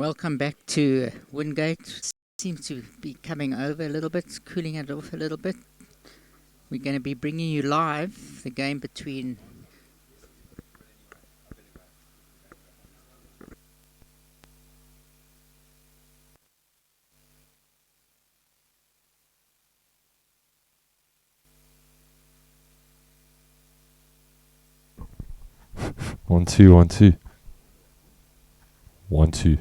Welcome back to Wingate. Seems to be coming over a little bit, cooling it off a little bit. We're going to be bringing you live the game between One, two, 1, 2. 1, 2.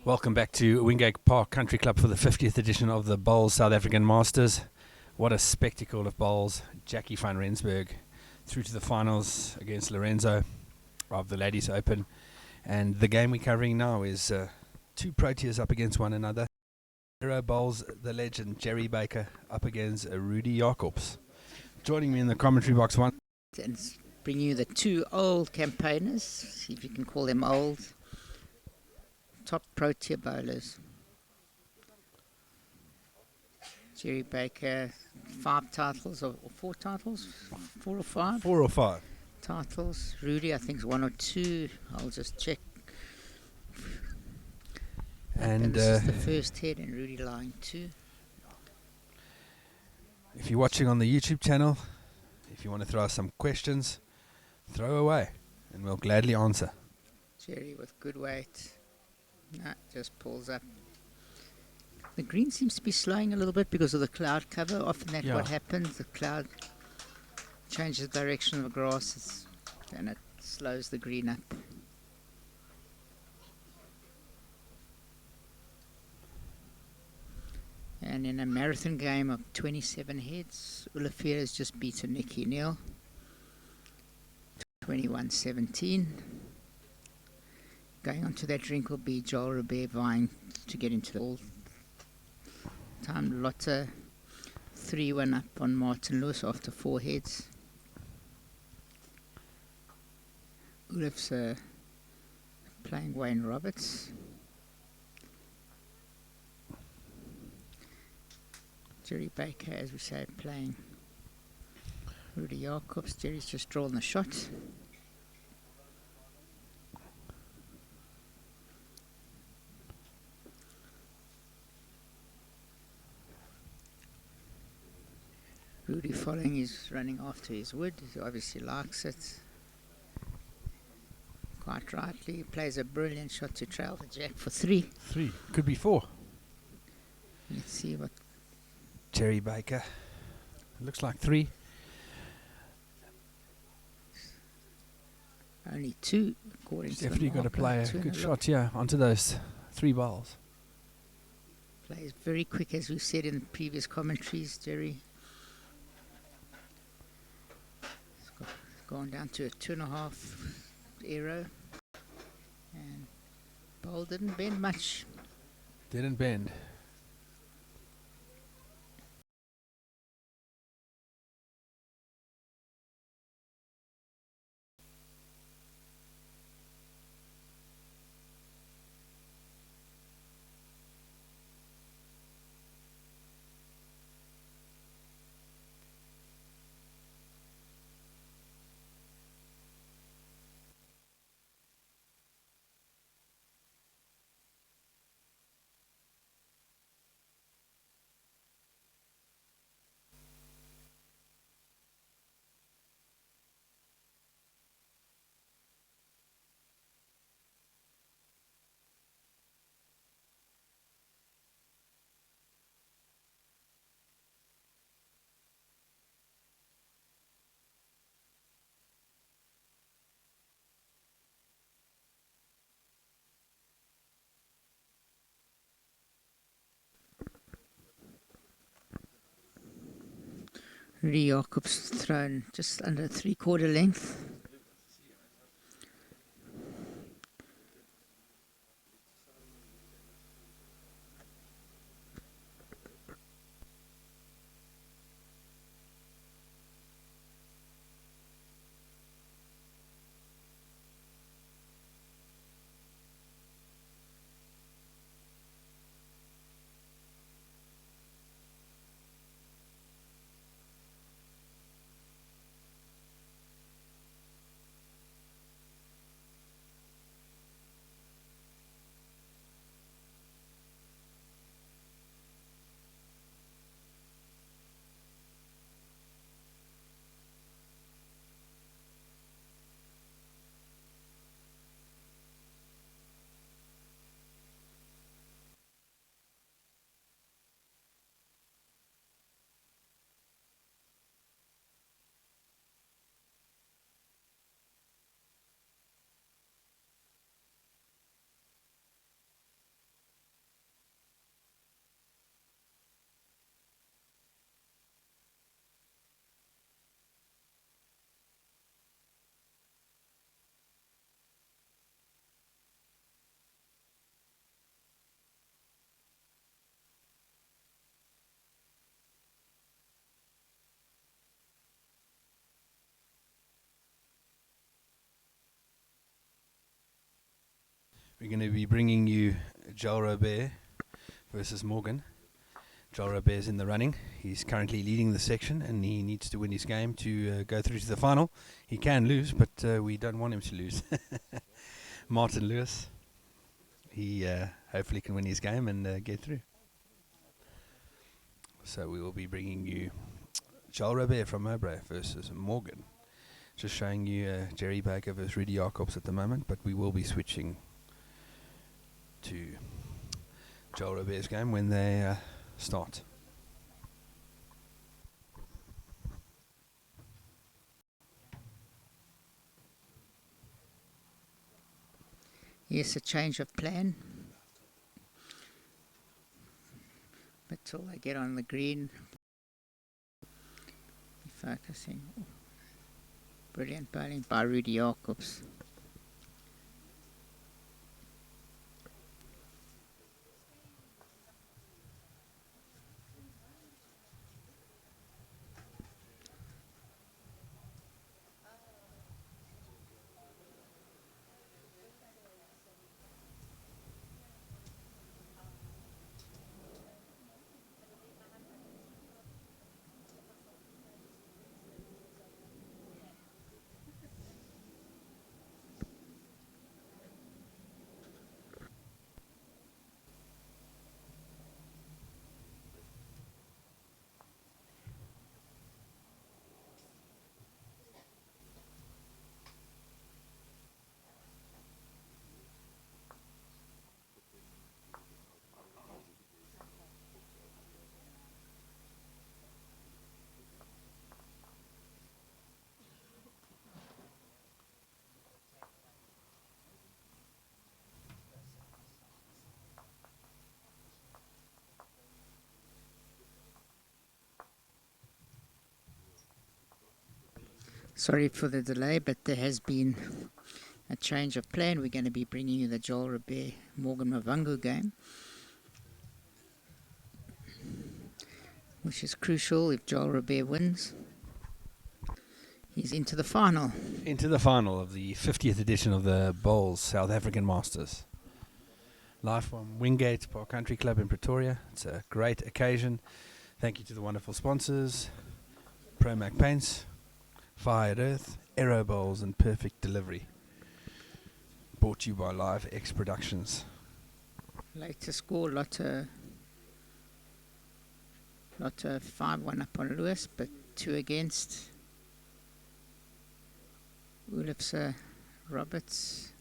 Welcome back to Wingate Park Country Club for the 50th edition of the Bowls South African Masters. What a spectacle of bowls. Jackie van Rensburg through to the finals against Lorenzo of the Ladies Open. And the game we're covering now is two Proteas up against one another. Hero bowls the legend Jerry Baker up against Rudy Jacobs. Joining me in the commentary box one. and bring you the two old campaigners, see if you can call them old, top Protea bowlers. Jerry Baker, 5 titles or 4 titles? 4 or 5? 4 or 5. Titles. Rudy, I think, is 1 or 2. I'll just check. And this is the first head, and Rudy lying 2. If you're watching on the YouTube channel, if you want to throw us some questions, throw away and we'll gladly answer. Jerry with good weight. No, just pulls up. The green seems to be slowing a little bit because of the cloud cover. Often that's what happens. The cloud changes the direction of the grass and it slows the green up. And in a marathon game of 27 heads, Olafia has just beaten Nicky Neal 21-17. Going on to that drink will be Joel Robert vying to get into the all-time Lotta. 3-1 up on Martin Lewis after 4 heads. Olaf's playing Wayne Roberts. Jerry Baker, as we say, playing Rudy Jacobs. Jerry's just drawn the shot. Rudy following is running after his wood. He obviously likes it. Quite rightly. He plays a brilliant shot to trail the jack for 3. 3. Could be 4. Let's see what Jerry Baker. Looks like 3. only 2 according to Definitely got to marker. play a 2 and good a shot here onto those 3 balls. Plays very quick, as we've said in previous commentaries, Jerry. Gone down to a 2.5 aero, and bowl didn't bend much. Didn't bend. Rudy Jacobs thrown just under 3/4 length. We're going to be bringing you Joel Robert versus Morgan. Joel Robert's in the running. He's currently leading the section, and he needs to win his game to go through to the final. He can lose, but we don't want him to lose. Martin Lewis, he hopefully can win his game and get through. So we will be bringing you Joel Robert from Mowbray versus Morgan. Just showing you Jerry Baker versus Rudy Jacobs at the moment, but we will be switching to Joel Robert's game when they start. Yes, a change of plan. But till they get on the green, focusing. Brilliant bowling by Rudy Jacobs. Sorry for the delay, but there has been a change of plan. We're going to be bringing you the Joel Robert Morgan Mavango game, which is crucial. If Joel Robert wins, he's into the final. Into the final of the 50th edition of the Bowls South African Masters. Live from Wingate Park Country Club in Pretoria. It's a great occasion. Thank you to the wonderful sponsors, Promac Paints, Fired Earth, Aero Bowls and Perfect Delivery. Brought to you by Live X Productions. Later score, Lotto 5-1 up on Lewis, but 2 against. Ulifse Roberts.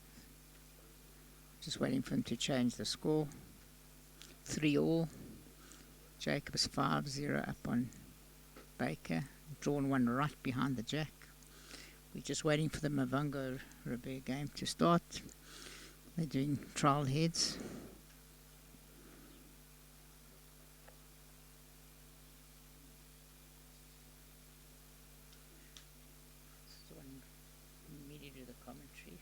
Just waiting for him to change the score. 3-all. Jacobs 5-0 up on Baker. Drawn one right behind the jack. We're just waiting for the Mavango Robert game to start. They're doing trial heads. So me to do the commentary.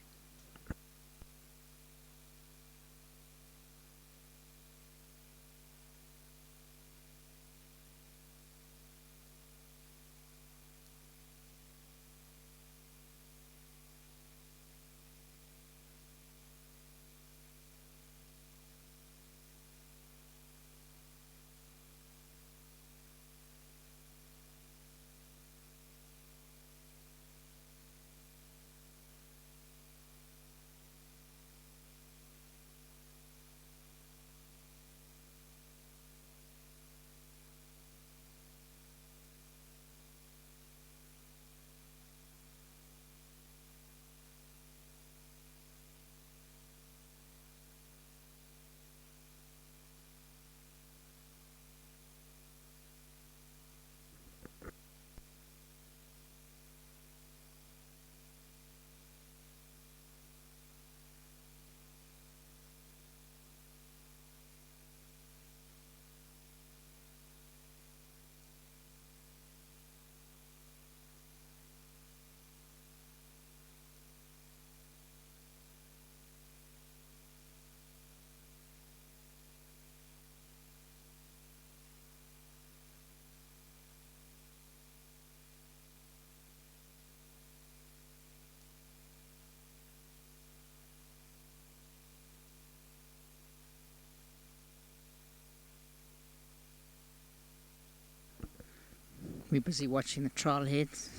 We're busy watching the trial heads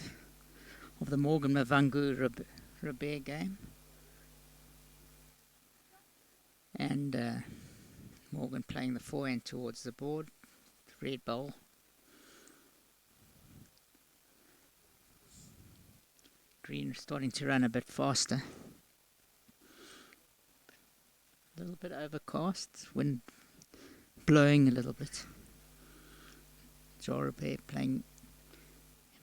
of the Morgan Mavangu Robert game. And Morgan playing the forehand towards the board. Red bowl. Green starting to run a bit faster. A little bit overcast. Wind blowing a little bit. Johannesburg playing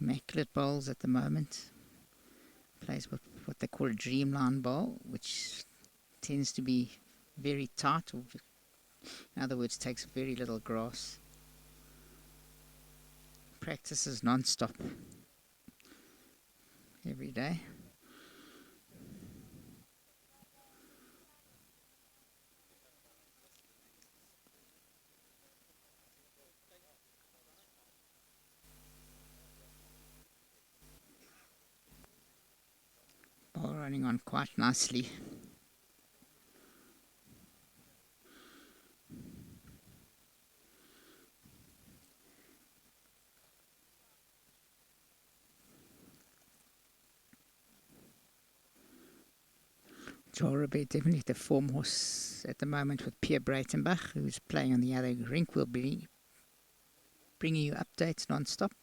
immaculate bowls at the moment. Plays what they call a dreamline bowl, which tends to be very tight, or in other words, takes very little grass. Practices non-stop every day. Ball running on quite nicely. Johannesburg definitely the form horse at the moment with Pierre Breitenbach, who's playing on the other rink. Will be bringing you updates non-stop.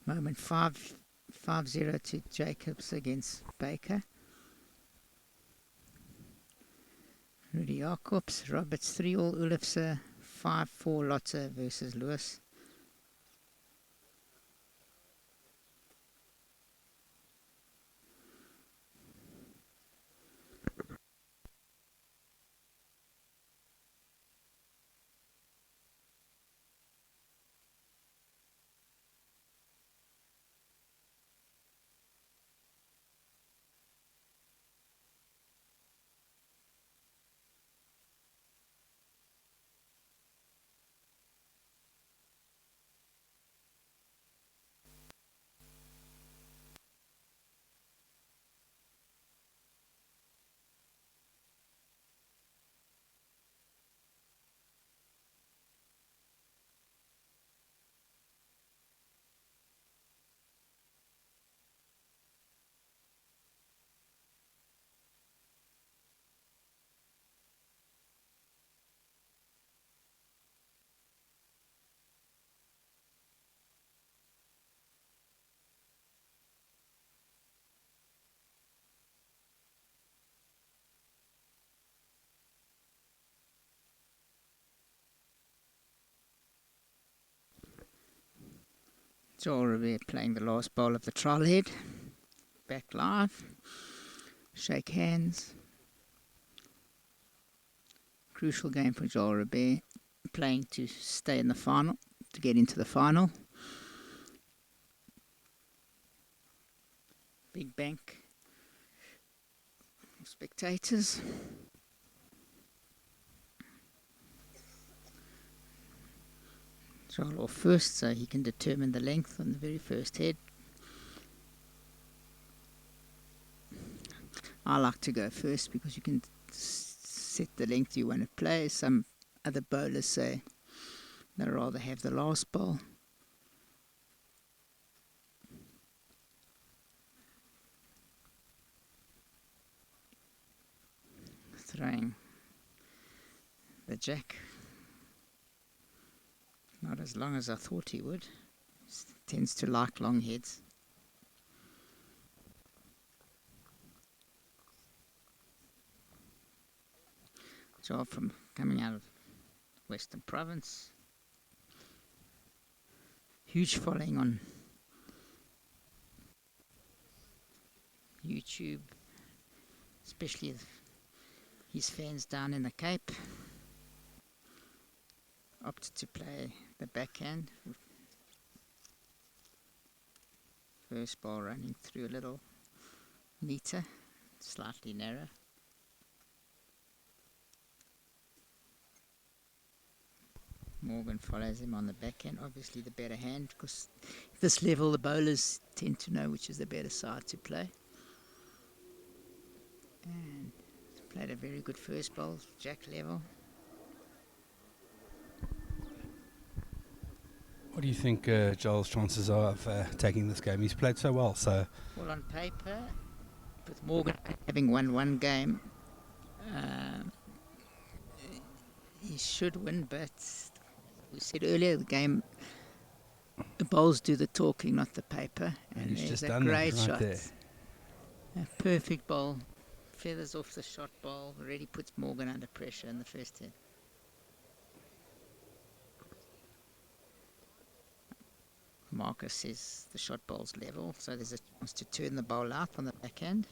Moment 5-0 to Jacobs against Baker. Rudy Jacobs, Roberts 3-all, Ulifse 5-4, Lotte versus Lewis. Johannesburg playing the last bowl of the trial head. Back live. Shake hands. Crucial game for Johannesburg. Playing to stay in the final, to get into the final. Big bank of spectators. Charles off first, so he can determine the length on the very first head. I like to go first because you can set the length you want to play. Some other bowlers say they'd rather have the last bowl. Throwing the jack. Not as long as I thought he would. Tends to like long heads. Job from coming out of Western Province. Huge following on YouTube, especially his fans down in the Cape. Opted to play the backhand. First ball running through a little neater, slightly narrow. Morgan follows him on the backhand, obviously the better hand, because at this level the bowlers tend to know which is the better side to play. And played a very good first bowl, jack level. What do you think Joel's chances are of taking this game? He's played so well, so... Well, on paper, with Morgan having won one game, he should win, but we said earlier the game, the bowls do the talking, not the paper. And he's there's just a done that great right shot. there. A perfect bowl. Feathers off the shot bowl. Really puts Morgan under pressure in the first hit. Marcus says the shot bowl's level, so there's a chance to turn the bowl out on the backhand.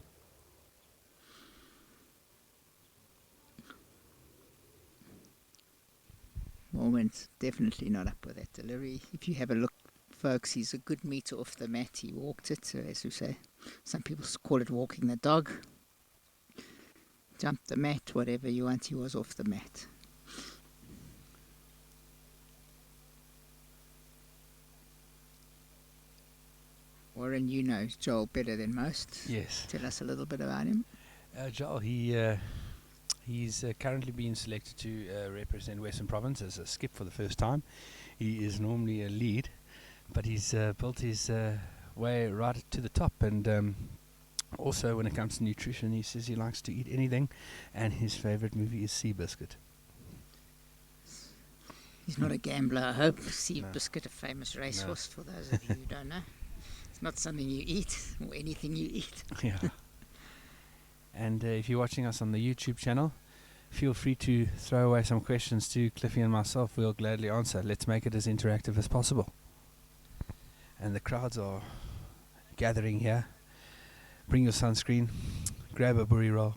Morgan's definitely not up with that delivery. If you have a look, folks, he's a good meter off the mat. He walked it, so as we say. Some people call it walking the dog. Jump the mat, whatever you want, he was off the mat. Warren, you know Joel better than most. Yes. Tell us a little bit about him. Joel, he's currently being selected to represent Western Province as a skip for the first time. He is normally a lead, but he's built his way right to the top. And also, when it comes to nutrition, he says he likes to eat anything, and his favourite movie is Seabiscuit. He's not a gambler, I hope. No. Seabiscuit, a famous racehorse, for those of you who don't know. It's not something you eat, or anything you eat. Yeah. And if you're watching us on the YouTube channel, feel free to throw away some questions to Cliffy and myself. We'll gladly answer. Let's make it as interactive as possible. And the crowds are gathering here. Bring your sunscreen, grab a burry roll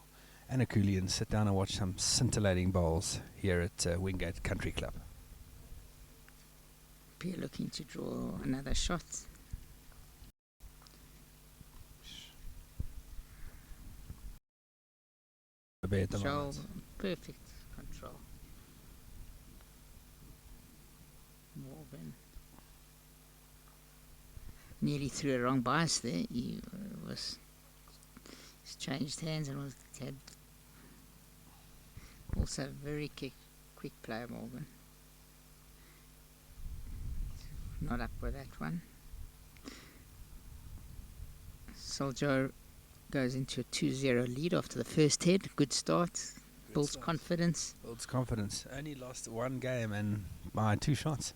and a coolie, and sit down and watch some scintillating bowls here at Wingate Country Club. Pierre looking to draw another shot. Joel, perfect control. Morgan nearly threw a wrong bias there. He he's changed hands and had also very quick player, Morgan. Not up with that one. Soldier goes into a 2-0 lead after the first head. Good start. Builds confidence. Builds confidence. Only lost one game and by 2 shots.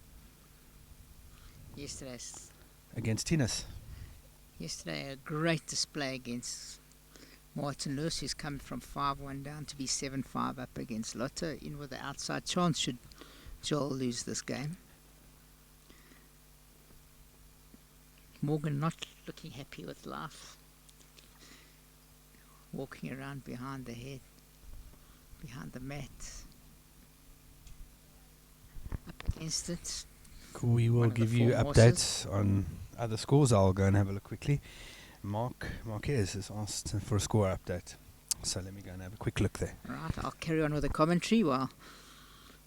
Against Tennis. Yesterday, a great display against Martin Lewis, who's come from 5-1 down to be 7-5 up against Lotto. In with the outside chance should Joel lose this game. Morgan not looking happy with life. Walking around behind the head, behind the mat, up against it. Cool. We will give you updates on other scores. I'll go and have a look quickly. Marquez has asked for a score update, so let me go and have a quick look there. Right, I'll carry on with the commentary while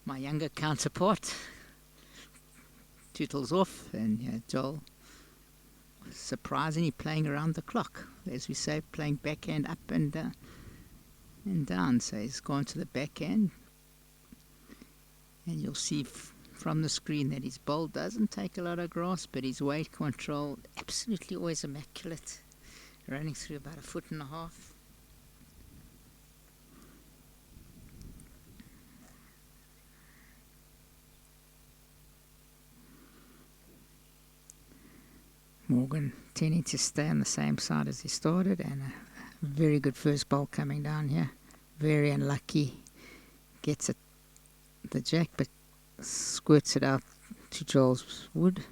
my younger counterpart tootles off, and Joel surprisingly playing around the clock, as we say, playing backhand up and down. So he's gone to the backhand, and you'll see from the screen that his bowl doesn't take a lot of grass, but his weight control absolutely always immaculate, running through about 1.5 feet. Morgan tending to stay on the same side as he started, and a very good first bowl coming down here. Very unlucky. Gets it, the jack, but squirts it out to Joel's wood.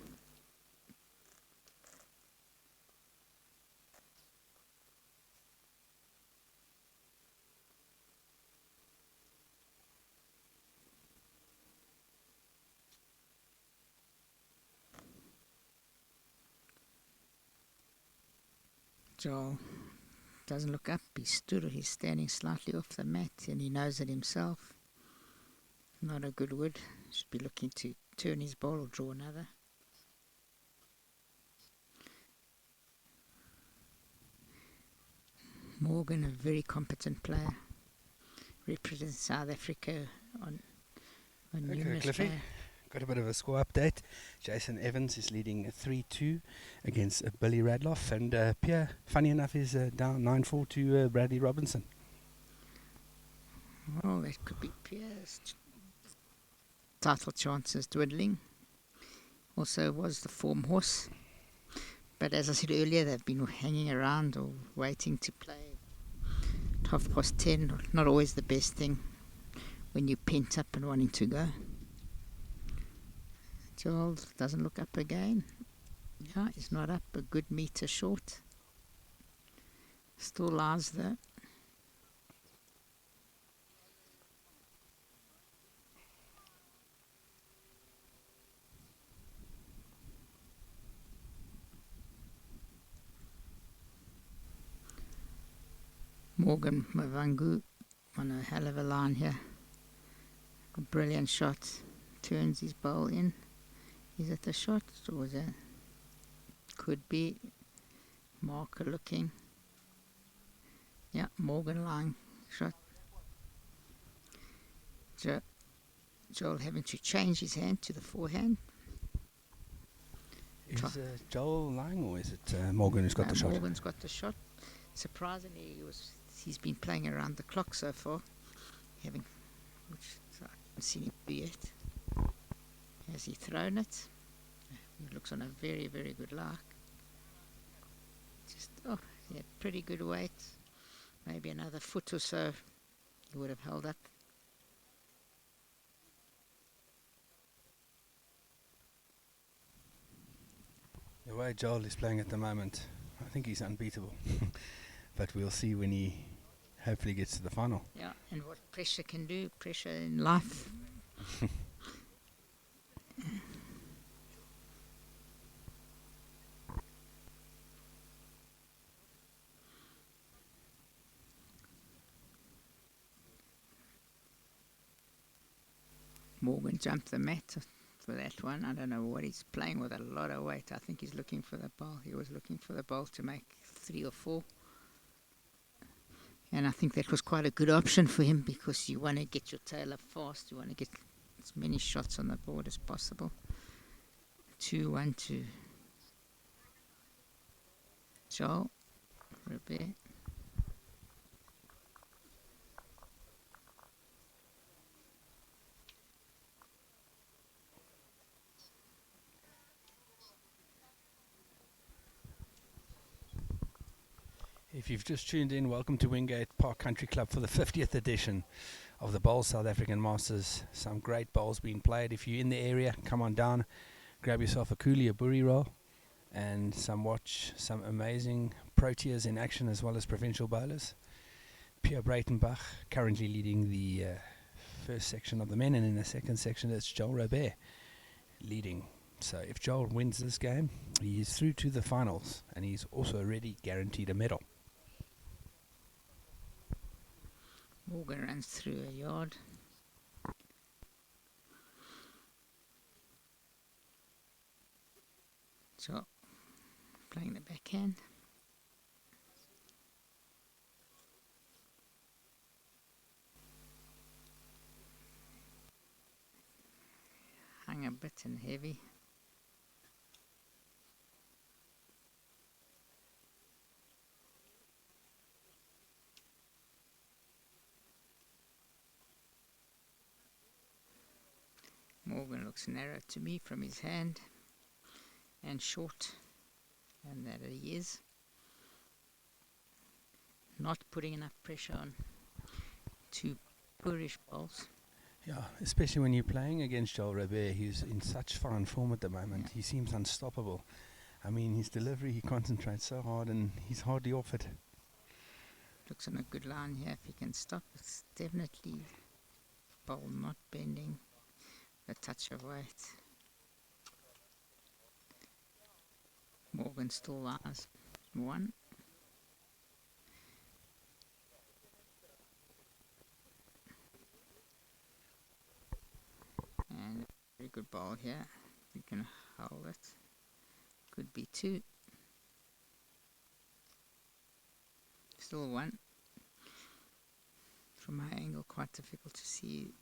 Joel doesn't look up. He's standing slightly off the mat, and he knows it himself. Not a good wood. Should be looking to turn his ball or draw another. Morgan, a very competent player, represents South Africa on numerous Cliffy, Got a bit of a score update. Jason Evans is leading 3-2 against Billy Radloff, and Pierre, funny enough, is down 9-4 to Bradley Robinson. Well, that could be Pierre's title chances dwindling. Also was the form horse. But as I said earlier, they've been hanging around or waiting to play at 10:30. Not always the best thing when you're pent up and wanting to go. Joel doesn't look up again. Yeah, he's not up, a good metre short. Still lies though. Morgan Mavangu on a hell of a line here. A brilliant shot. Turns his bowl in. Is it a shot or was it? Could be. Marker looking. Yeah, Morgan lying shot. Joel having to change his hand to the forehand. Is Joel lying, or is it Morgan who's got the shot? Morgan's got the shot. Surprisingly, he's been playing around the clock so far, which I haven't seen him do yet. Has he thrown it? He looks on a very, very good lark. He had pretty good weight. Maybe another foot or so he would have held up. The way Joel is playing at the moment, I think he's unbeatable. But we'll see when he hopefully gets to the final. Yeah, and what pressure can do, pressure in life. Morgan jumped the mat for that one. I don't know what he's playing with, a lot of weight. I think he's looking for the ball. He was looking for the ball to make 3 or 4. And I think that was quite a good option for him because you want to get your tail up fast. You want to get as many shots on the board as possible. 2-1 to Joel Robert. If you've just tuned in, welcome to Wingate Park Country Club for the 50th edition of the Bowls South African Masters. Some great bowls being played. If you're in the area, come on down, grab yourself a coolie, a burry roll, and watch some amazing proteas in action as well as provincial bowlers. Pierre Breitenbach currently leading the first section of the men, and in the second section it's Joel Robert leading. So if Joel wins this game, he is through to the finals, and he's also already guaranteed a medal. Morgan runs through a yard. So, playing the backhand. Hung a bit and heavy. Morgan looks narrow to me from his hand and short, and that he is not putting enough pressure on 2 poorish bowls. Yeah, especially when you're playing against Joel Robert. He's in such fine form at the moment. He seems unstoppable. I mean, his delivery, he concentrates so hard and he's hardly off it. Looks on a good line here. If he can stop, it's definitely bowl not bending. A touch of weight. Morgan still lies 1. And very good ball here. You can hold it. Could be 2. Still 1. From my angle, quite difficult to see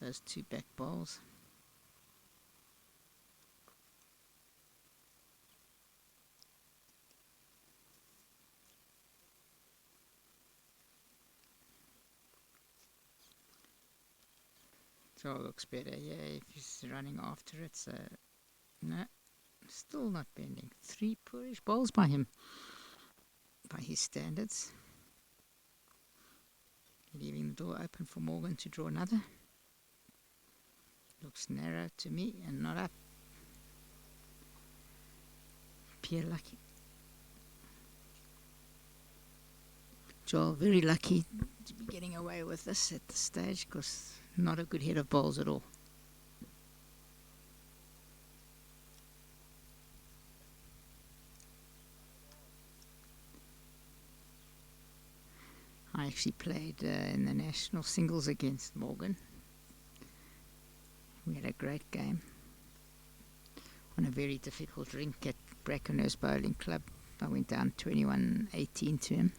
those 2 back balls. Joel looks better, yeah, if he's running after it. So, no, still not bending. 3 poorish bowls by him, by his standards. Leaving the door open for Morgan to draw another. Looks narrow to me and not up. Pierre lucky. Joel very lucky to be getting away with this at this stage, because not a good head of bowls at all. I actually played in the national singles against Morgan. We had a great game on a very difficult rink at Brackenhurst Bowling Club. I went down 21-18 to him.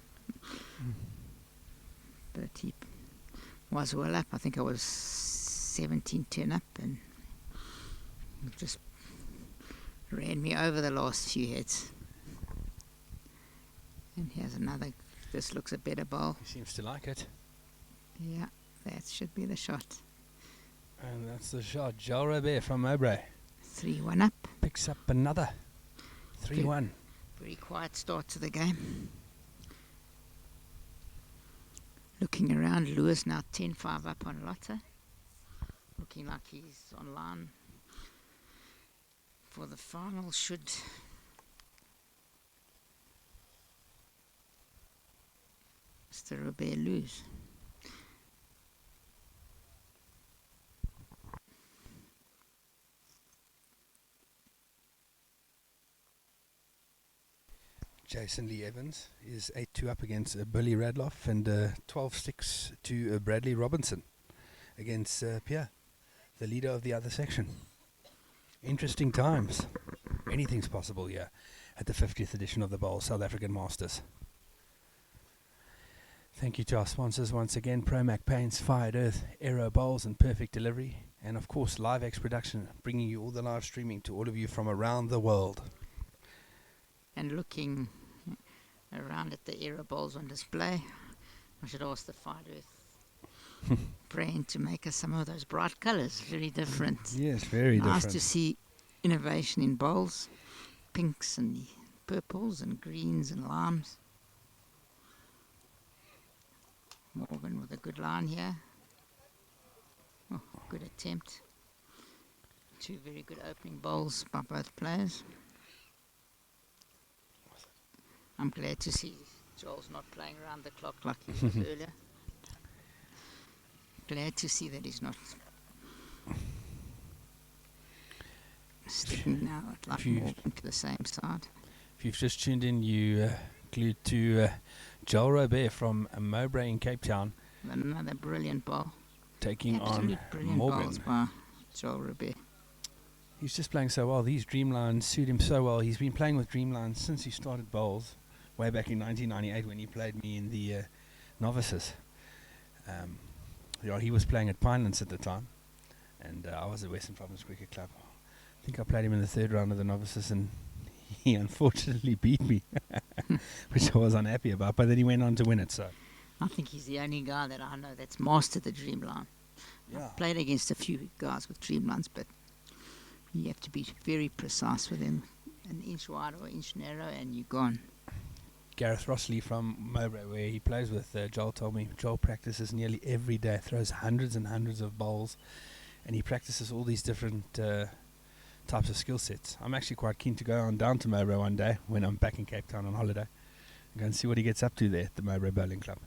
But he was well up. I think I was 17-10 up, and just ran me over the last few heads. And here's another. This looks a better bowl. He seems to like it. Yeah, that should be the shot. And that's the shot. Joel Robert from Mowbray 3-1 up. picks up another 3-1. Very quiet start to the game. Looking around, Lewis now 10-5 up on Lotta. Looking like he's on line for the final. Should Mr. Robert lose? Jason Lee Evans is 8-2 up against Billy Radloff, and 12-6 to Bradley Robinson against Pierre, the leader of the other section. Interesting times. Anything's possible here at the 50th edition of the Bowl South African Masters. Thank you to our sponsors once again, Promac Paints, Fired Earth, Aero Bowls and Perfect Delivery, and of course LiveX Production, bringing you all the live streaming to all of you from around the world. And looking around at the Aero Bowls on display, I should ask the Fired Earth brand to make us some of those bright colours. Very different. Yes, very nice different. to see innovation in bowls, pinks and purples and greens and limes. Morgan with a good line here. Oh, good attempt. 2 very good opening bowls by both players. I'm glad to see Joel's not playing around the clock like he was earlier. Glad to see that he's not sticking now like Morgan to the same side. If you've just tuned in, you glued to Joel Robert from Mowbray in Cape Town. Another brilliant bowl. Taking Absolute on brilliant Morgan. bowls by Joel Robert. He's just playing so well. These Dreamlines suit him so well. He's been playing with Dreamlines since he started bowls, way back in 1998 when he played me in the novices. He was playing at Pinelands at the time, and I was at Western Province Cricket Club. I think I played him in the 3rd round of the novices, and he unfortunately beat me, which I was unhappy about, but then he went on to win it. So I think he's the only guy that I know that's mastered the Dreamline. yeah. I've played against a few guys with Dreamlines, but you have to be very precise with them. An inch wide or inch narrow and you're gone. Gareth Rossley from Mowbray, where he plays with, Joel told me Joel practices nearly every day, throws hundreds and hundreds of bowls, and he practices all these different types of skill sets. I'm actually quite keen to go on down to Mowbray one day when I'm back in Cape Town on holiday and go and see what he gets up to there at the Mowbray Bowling Club.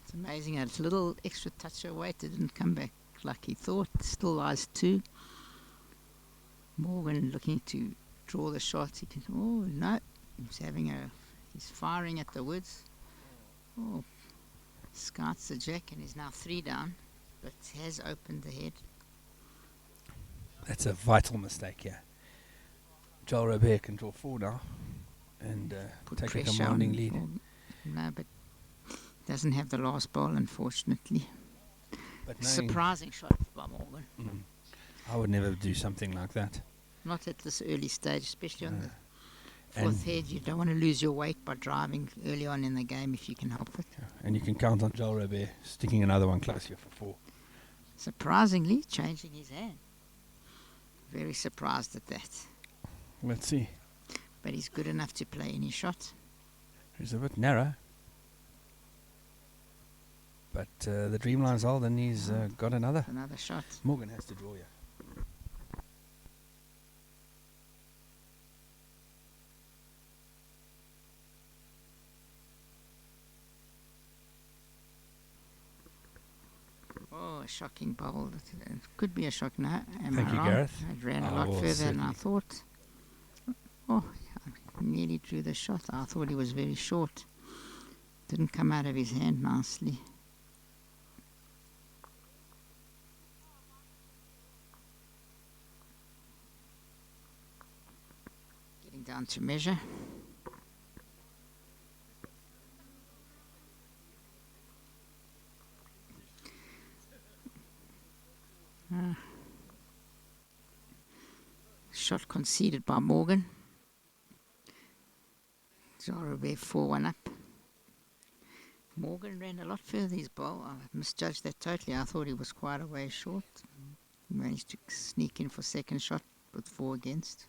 It's amazing how it's a little extra touch of weight. It didn't come back like he thought. Still lies 2. Morgan looking to draw the shot. He can. Oh no, he's firing at the woods. Oh, scouts the jack and he's now 3 down, but has opened the head. That's a vital mistake here. Joel Robert can draw 4 now and Put take a pressure commanding on lead. No, but doesn't have the last ball, unfortunately. But Surprising shot by Morgan. I would never do something like that. Not at this early stage, especially on the And 4th head. You don't want to lose your weight by driving early on in the game if you can help it. And you can count on Joel Robert sticking another one close here for 4. Surprisingly, changing his hand. Very surprised at that. Let's see. But he's good enough to play any shot. He's a bit narrow. But the Dreamline's old and he's got another. Another shot. Morgan has to draw you. Oh, a shocking bowl. It could be a shock. No, am Thank I you, wrong? Gareth. It ran a Oh, lot well, further than I certainly. thought. Oh, I nearly drew the shot. I thought he was very short. Didn't come out of his hand nicely. Getting down to measure. Shot conceded by Morgan. Jarubé 4-1 up. Morgan ran a lot further his bowl. I misjudged that totally. I thought he was quite a way short. He managed to sneak in for second shot with 4 against.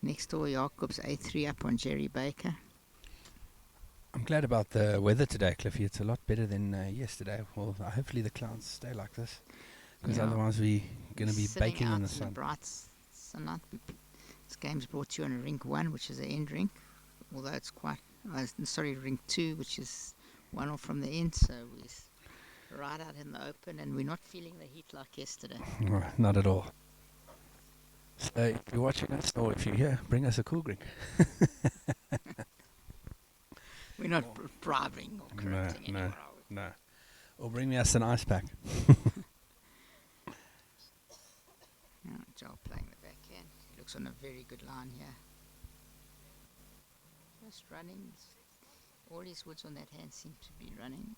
Next door, Jacobs 8-3 up on Jerry Baker. I'm glad about the weather today, Cliffy. It's a lot better than yesterday. Well, hopefully the clouds stay like this. Because Yeah. otherwise we're going to be Sitting baking out in the sun. bright sunlight. This game's brought to you on Rink 1, which is the end rink. Although it's quite... Rink 2, which is one off from the end. So we're right out in the open and we're not feeling the heat like yesterday. Not at all. So if you're watching us or if you're here, bring us a cool drink. We're not bribing or corrupting no, anyone, are we? no. Or bring me us an ice pack. Yeah, Joel playing the backhand. He looks on a very good line here. Just running. All his woods on that hand seem to be running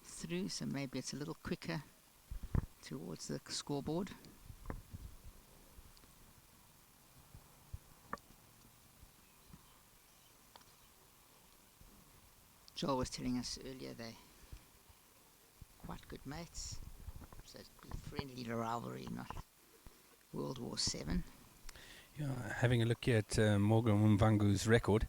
through, so maybe it's a little quicker towards the scoreboard. Joel was telling us earlier they're quite good mates. So it'd be friendly rivalry, not World War 7. Yeah, having a look here at Morgan Mvangu's record.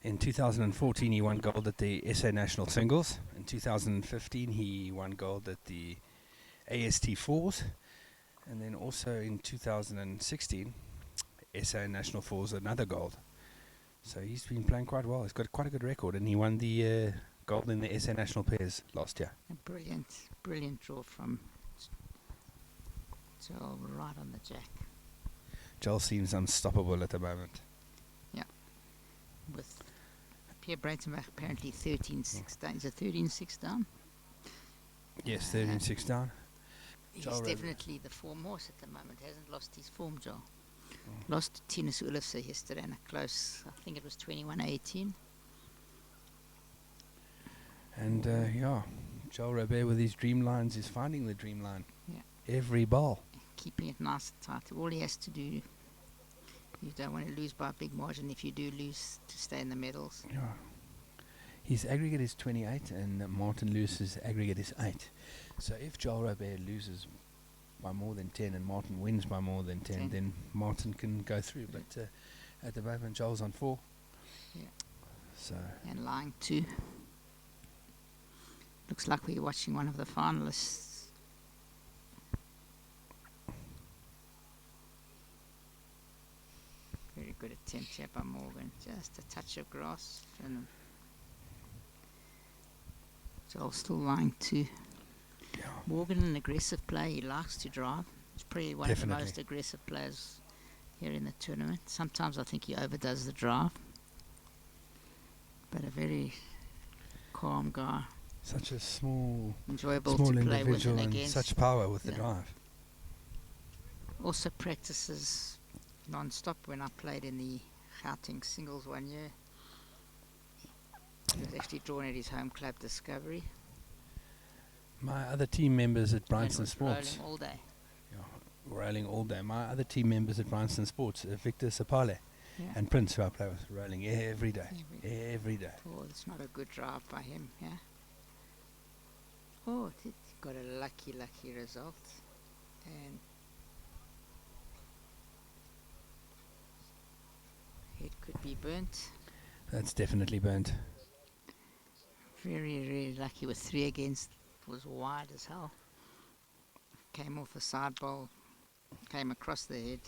In 2014 he won gold at the SA National Singles. In 2015 he won gold at the AST Fours. And then also in 2016 SA National Fours another gold. So he's been playing quite well. He's got quite a good record and he won the gold in the SA National Pairs last year. A brilliant draw from Joel right on the jack. Joel seems unstoppable at the moment. With Pierre Breitenbach apparently 13-6 down. Is it 13-6 down? Yes, 13-6 down. He's Joel definitely the form horse at the moment. Hasn't lost his form, Joel. Lost to Tinus Ulifse yesterday in a close, I think it was 21-18. And Joel Robert with his dream lines is finding the dream line. Yeah. Every ball. Keeping it nice and tight. All he has to do, you don't want to lose by a big margin. If you do lose, to stay in the medals. Yeah. His aggregate is 28 and Martin Lewis's aggregate is 8. So if Joel Robert loses by more than 10 and Martin wins by more than 10, then Martin can go through. But at the moment, Joel's on 4. Yeah. So And lying 2. Looks like we're watching one of the finalists. Very good attempt here by Morgan. Just a touch of grass. Joel still lying 2. yeah. Morgan, an aggressive player. He likes to drive. He's probably one Definitely. of the most aggressive players here in the tournament. Sometimes I think he overdoes the drive. But a very calm guy. Such a small Enjoyable to play with individual and and against. such power with the Yeah. drive. Also practices non-stop. When I played in the Gauteng singles one year, he was actually drawn at his home club Discovery. My other team members at And Bryanston was Sports. rolling all day. Rolling all day. My other team members at Bryanston Sports, Victor Sapale Yeah. and Prince, who I play with, rolling every day. Every- Every day. Oh, it's not a good drive by him, yeah. Oh, got a lucky result, and it could be burnt. That's definitely burnt. Very lucky with 3 against. It was wide as hell. Came off a side bowl, came across the head.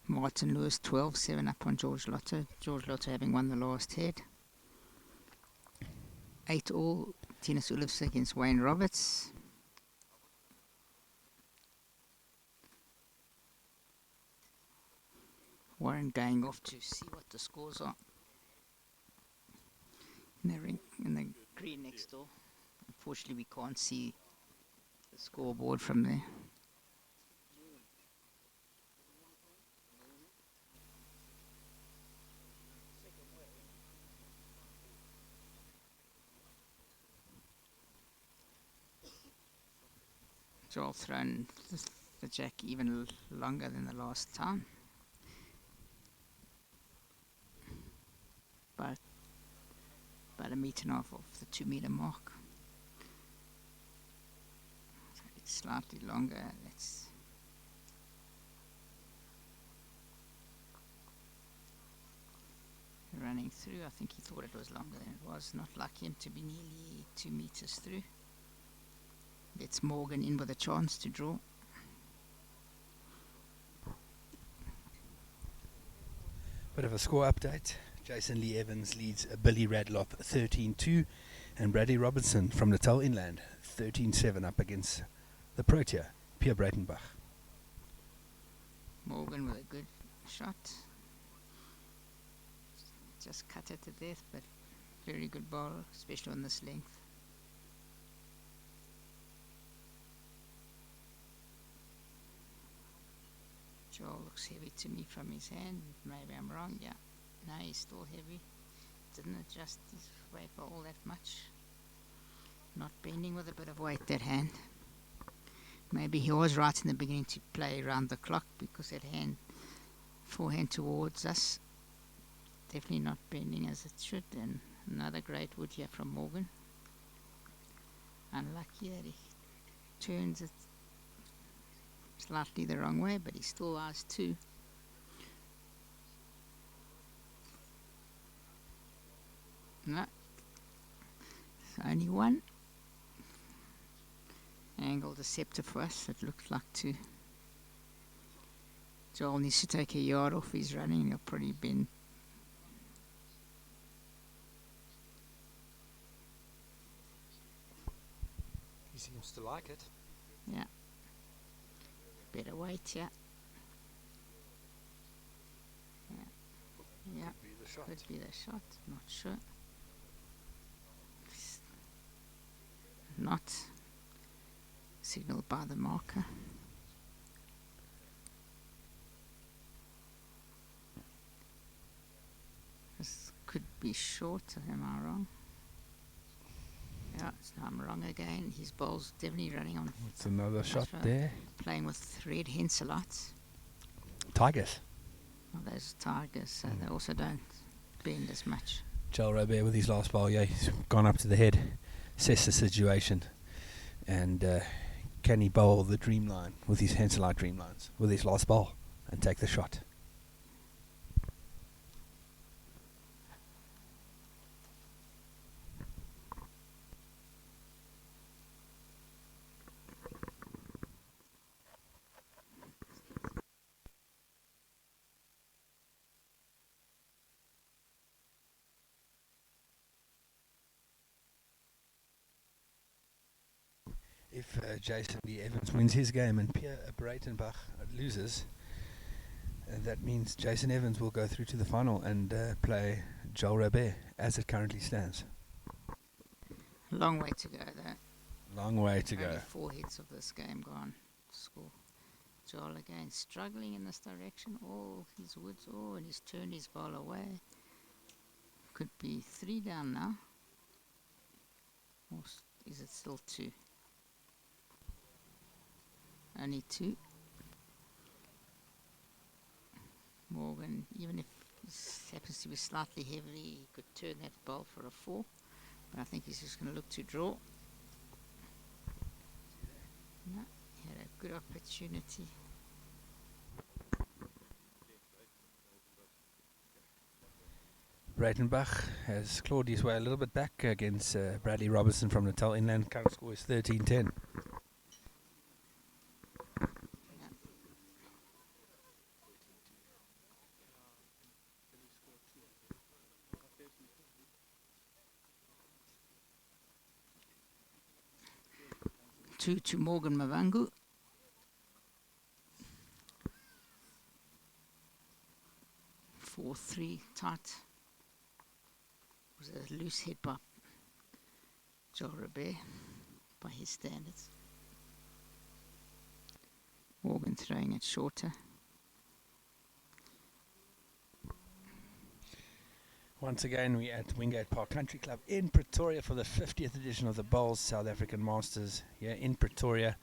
Martin Lewis 12-7 up on George Lotto. George Lotto having won the last head. 8-all, Tinus Ulofs against Wayne Roberts. Warren going off to see what the scores are. In the green next door. Unfortunately, we can't see the scoreboard from there. Joel thrown the jack even longer than the last time. But about 1.5 meters off the 2 meter mark. So it's slightly longer. Let's running through. I think he thought it was longer than it was. Not like him to be nearly 2 meters through. Gets Morgan in with a chance to draw. Bit of a score update. Jason Lee Evans leads Billy Radloff 13-2, and Bradley Robertson from Natal Inland 13-7 up against the Protea, Pierre Breitenbach. Morgan with a good shot. Just cut it to death, but very good ball, especially on this length. Joel looks heavy to me from his hand. Maybe I'm wrong, yeah. No, he's still heavy. Didn't adjust his weight for all that much. Not bending with a bit of weight, that hand. Maybe he was right in the beginning to play around the clock because that hand, forehand towards us, definitely not bending as it should. And another great wood here from Morgan. Unlucky that he turns it slightly the wrong way, but he still has 2. No, only 1. Angle deceptive for us. It looks like 2. Joel needs to take a yard off his running. He'll probably bend. He seems to like it. Yeah. Better weight, yeah. Yeah. Could be the shot. Not sure. Not signaled by the marker. This could be short. Am I wrong? Yeah, I'm wrong again. His ball's definitely running on. It's another shot there. Playing with red Henselite. Tigers. Well, those tigers, they also don't bend as much. Joel Robert with his last ball, yeah, he's gone up to the head, assess the situation, and can he bowl the Dreamline with his Henselite Dreamlines with his last ball and take the shot? If Jason Lee Evans wins his game and Pierre Breitenbach loses, that means Jason Evans will go through to the final and play Joel Robert as it currently stands. Long way to go, though. Long way to Only go. 4 hits of this game gone. Score. Joel again struggling in this direction. All his woods. Oh, and he's turned his ball away. Could be 3 down now. Or is it still 2? Only 2. Morgan, even if he happens to be slightly heavy, he could turn that ball for a 4. But I think he's just going to look to draw. No, he had a good opportunity. Breitenbach has clawed his way a little bit back against Bradley Robertson from Natal Inland. Current score is 13-10. Two to Morgan Mavangu. Four, 3 tight. Was a loose hit by Joel Robert by his standards. Morgan throwing it shorter. Once again, we're at Wingate Park Country Club in Pretoria for the 50th edition of the Bowls South African Masters here in Pretoria.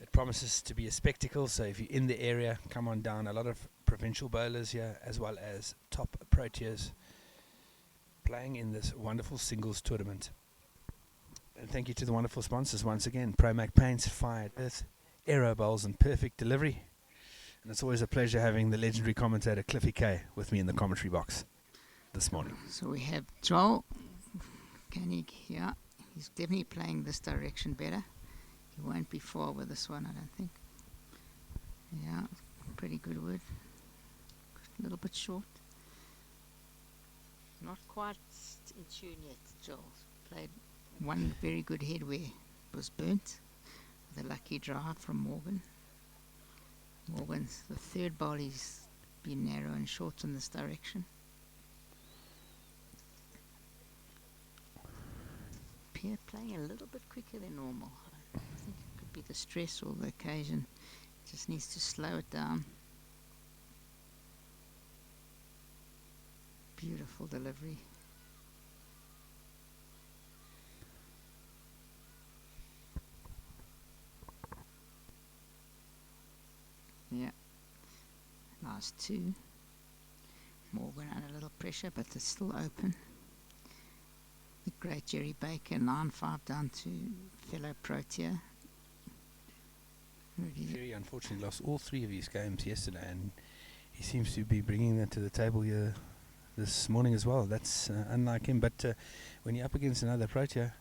It promises to be a spectacle, so if you're in the area, come on down. A lot of provincial bowlers here, as well as top proteas playing in this wonderful singles tournament. And thank you to the wonderful sponsors once again. Promac Paints, Fired Earth, Aero Bowls and Perfect Delivery. And it's always a pleasure having the legendary commentator Cliffy K with me in the commentary box this morning. So we have Joel Koenig here. He's definitely playing this direction better. He won't be far with this one, I don't think. Yeah, pretty good wood. A little bit short. Not quite in tune yet, Joel. Played one very good head where it was burnt. With a lucky drive from Morgan. Morgan's the third ball, he's been narrow and short in this direction. Pierre playing a little bit quicker than normal. I think it could be the stress or the occasion. Just needs to slow it down. Beautiful delivery. Yeah. Last two. Morgan under a little pressure, but it's still open. The great Jerry Baker, 9-5 down to fellow Protea. Really Jerry unfortunately lost all three of his games yesterday, and he seems to be bringing that to the table here this morning as well. That's unlike him, but when you're up against another Protea,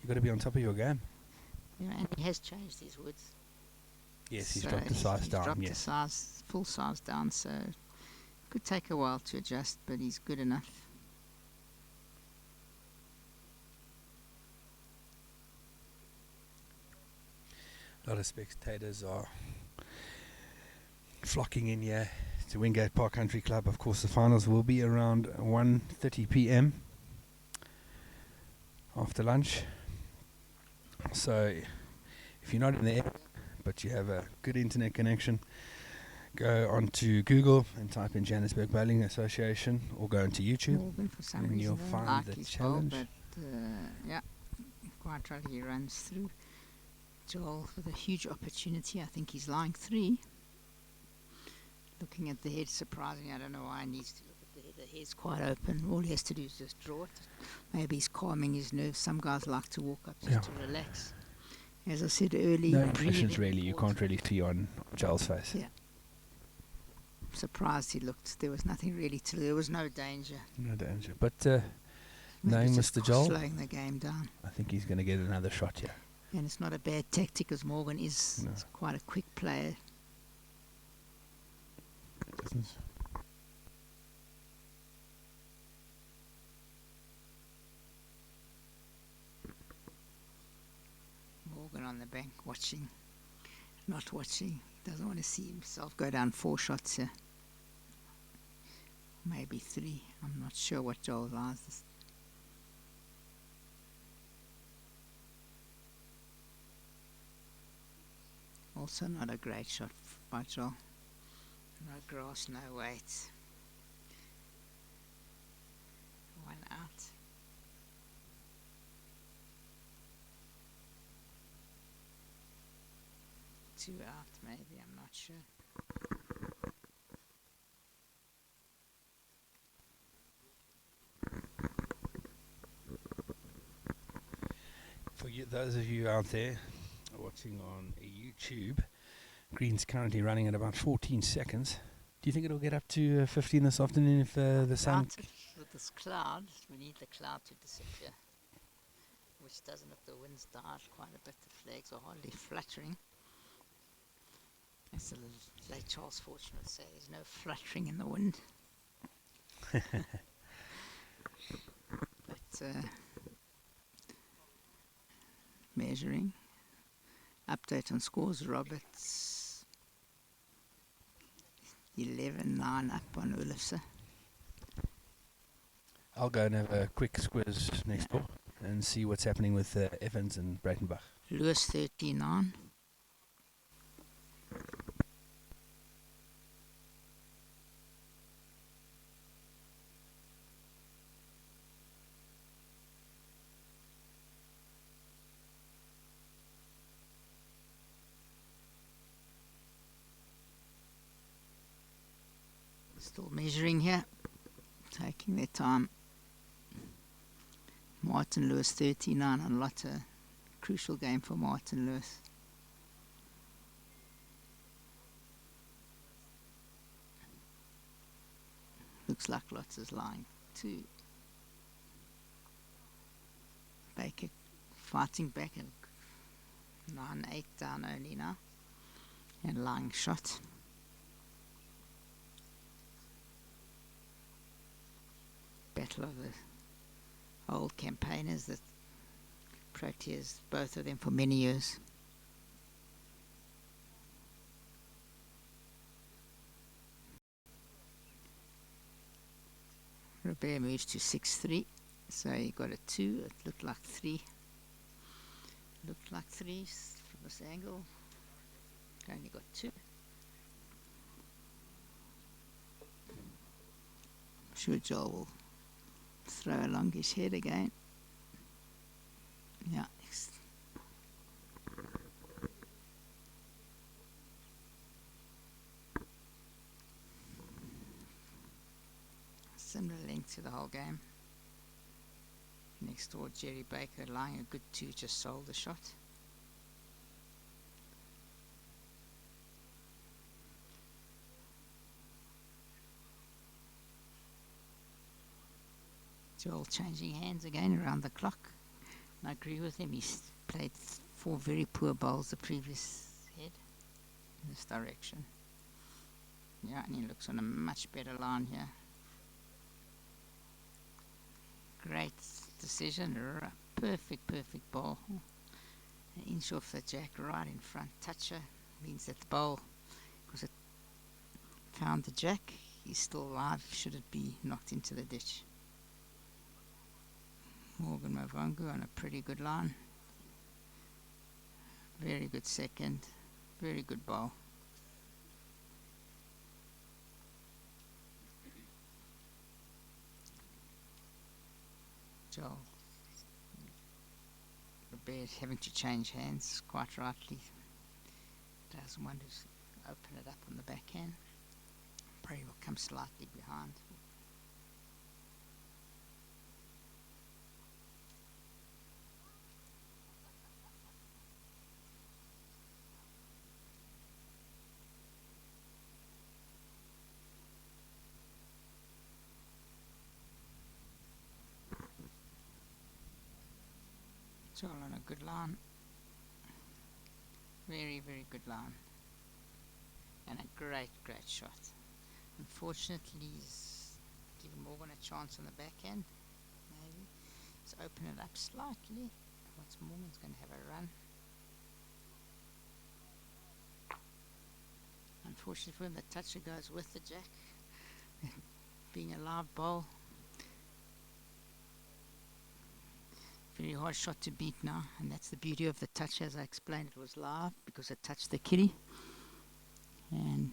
you've got to be on top of your game. Yeah, and he has changed his woods. Yes, he's So dropped the size he's down. dropped the Yes, size, full size down, so could take a while to adjust, but he's good enough. a lot of spectators are flocking in here to Wingate Park Country Club. Of course, the finals will be around 1:30 p.m. after lunch. So, if you're not in the area, but you have a good internet connection, go onto Google and type in Johannesburg Bowling Association, or go onto YouTube. Morgan, for some and reason, you'll I don't find like the his challenge. ball, but yeah, quite right, he runs through. Joel with a huge opportunity. I think he's lying 3. Looking at the head, surprising. I don't know why he needs to look at the head. The head's quite open. All he has to do is just draw it. Maybe he's calming his nerves. Some guys like to walk up just to relax. As I said earlier, No impressions really. You can't really see on Joel's face. Yeah. Surprised he looked. There was nothing really to. There was no danger. No danger. But Maybe knowing just Mr. Joel, slowing the game down. I think he's going to get another shot here. And it's not a bad tactic, as Morgan is quite a quick player. Morgan on the bank watching, not watching. Doesn't want to see himself go down 4 shots here. Maybe 3. I'm not sure what Joel's eyes is. Also not a great shot by Joel. No grass, no weight. 1 out. Two out, maybe, I'm not sure. For you, those of you out there watching on YouTube, green's currently running at about 14 seconds. Do you think it'll get up to 15 this afternoon if the sun... With this cloud, we need the cloud to disappear. Which doesn't, if the wind's died quite a bit, the flags are hardly fluttering. As the late Charles Fortune would say, there's no fluttering in the wind. But measuring. Update on scores, Roberts 11-9 up on Olofse. I'll go and have a quick squiz next door and see what's happening with Evans and Breitenbach. Lewis 39. Still measuring here, taking their time. Martin Lewis 39 on Lotte. Crucial game for Martin Lewis. Looks like Lotte's lying too. Baker fighting back and 9-8 down only now. And lying shot. Battle of the old campaigners, the Proteas, both of them for many years. Robert moves to 6-3, so he got a 2, it looked like 3. Looked like 3 from this angle, only got 2. I'm sure Joel will throw along his head again. Yeah. Similar length to the whole game. Next door, Jerry Baker lying a good 2, just sold the shot. Joel changing hands again around the clock. And I agree with him. He's played 4 very poor bowls the previous head in this direction. Yeah, and he looks on a much better line here. Great decision. Perfect ball. An inch off the jack right in front. Toucher means that the bowl, because it found the jack, is still alive. Should it be knocked into the ditch? Morgan Mavungu on a pretty good line. Very good second. Very good ball. Joel. Robert having to change hands quite rightly. Doesn't want to open it up on the backhand. Probably will come slightly behind. Joel on a good line. Very good line. And a great shot. Unfortunately, he's giving Morgan a chance on the backhand. Maybe. Let's open it up slightly. Once Morgan's going to have a run. Unfortunately for him, the toucher goes with the jack. Being a live ball. Very hard shot to beat now, and that's the beauty of the touch. As I explained, it was live because it touched the kitty. And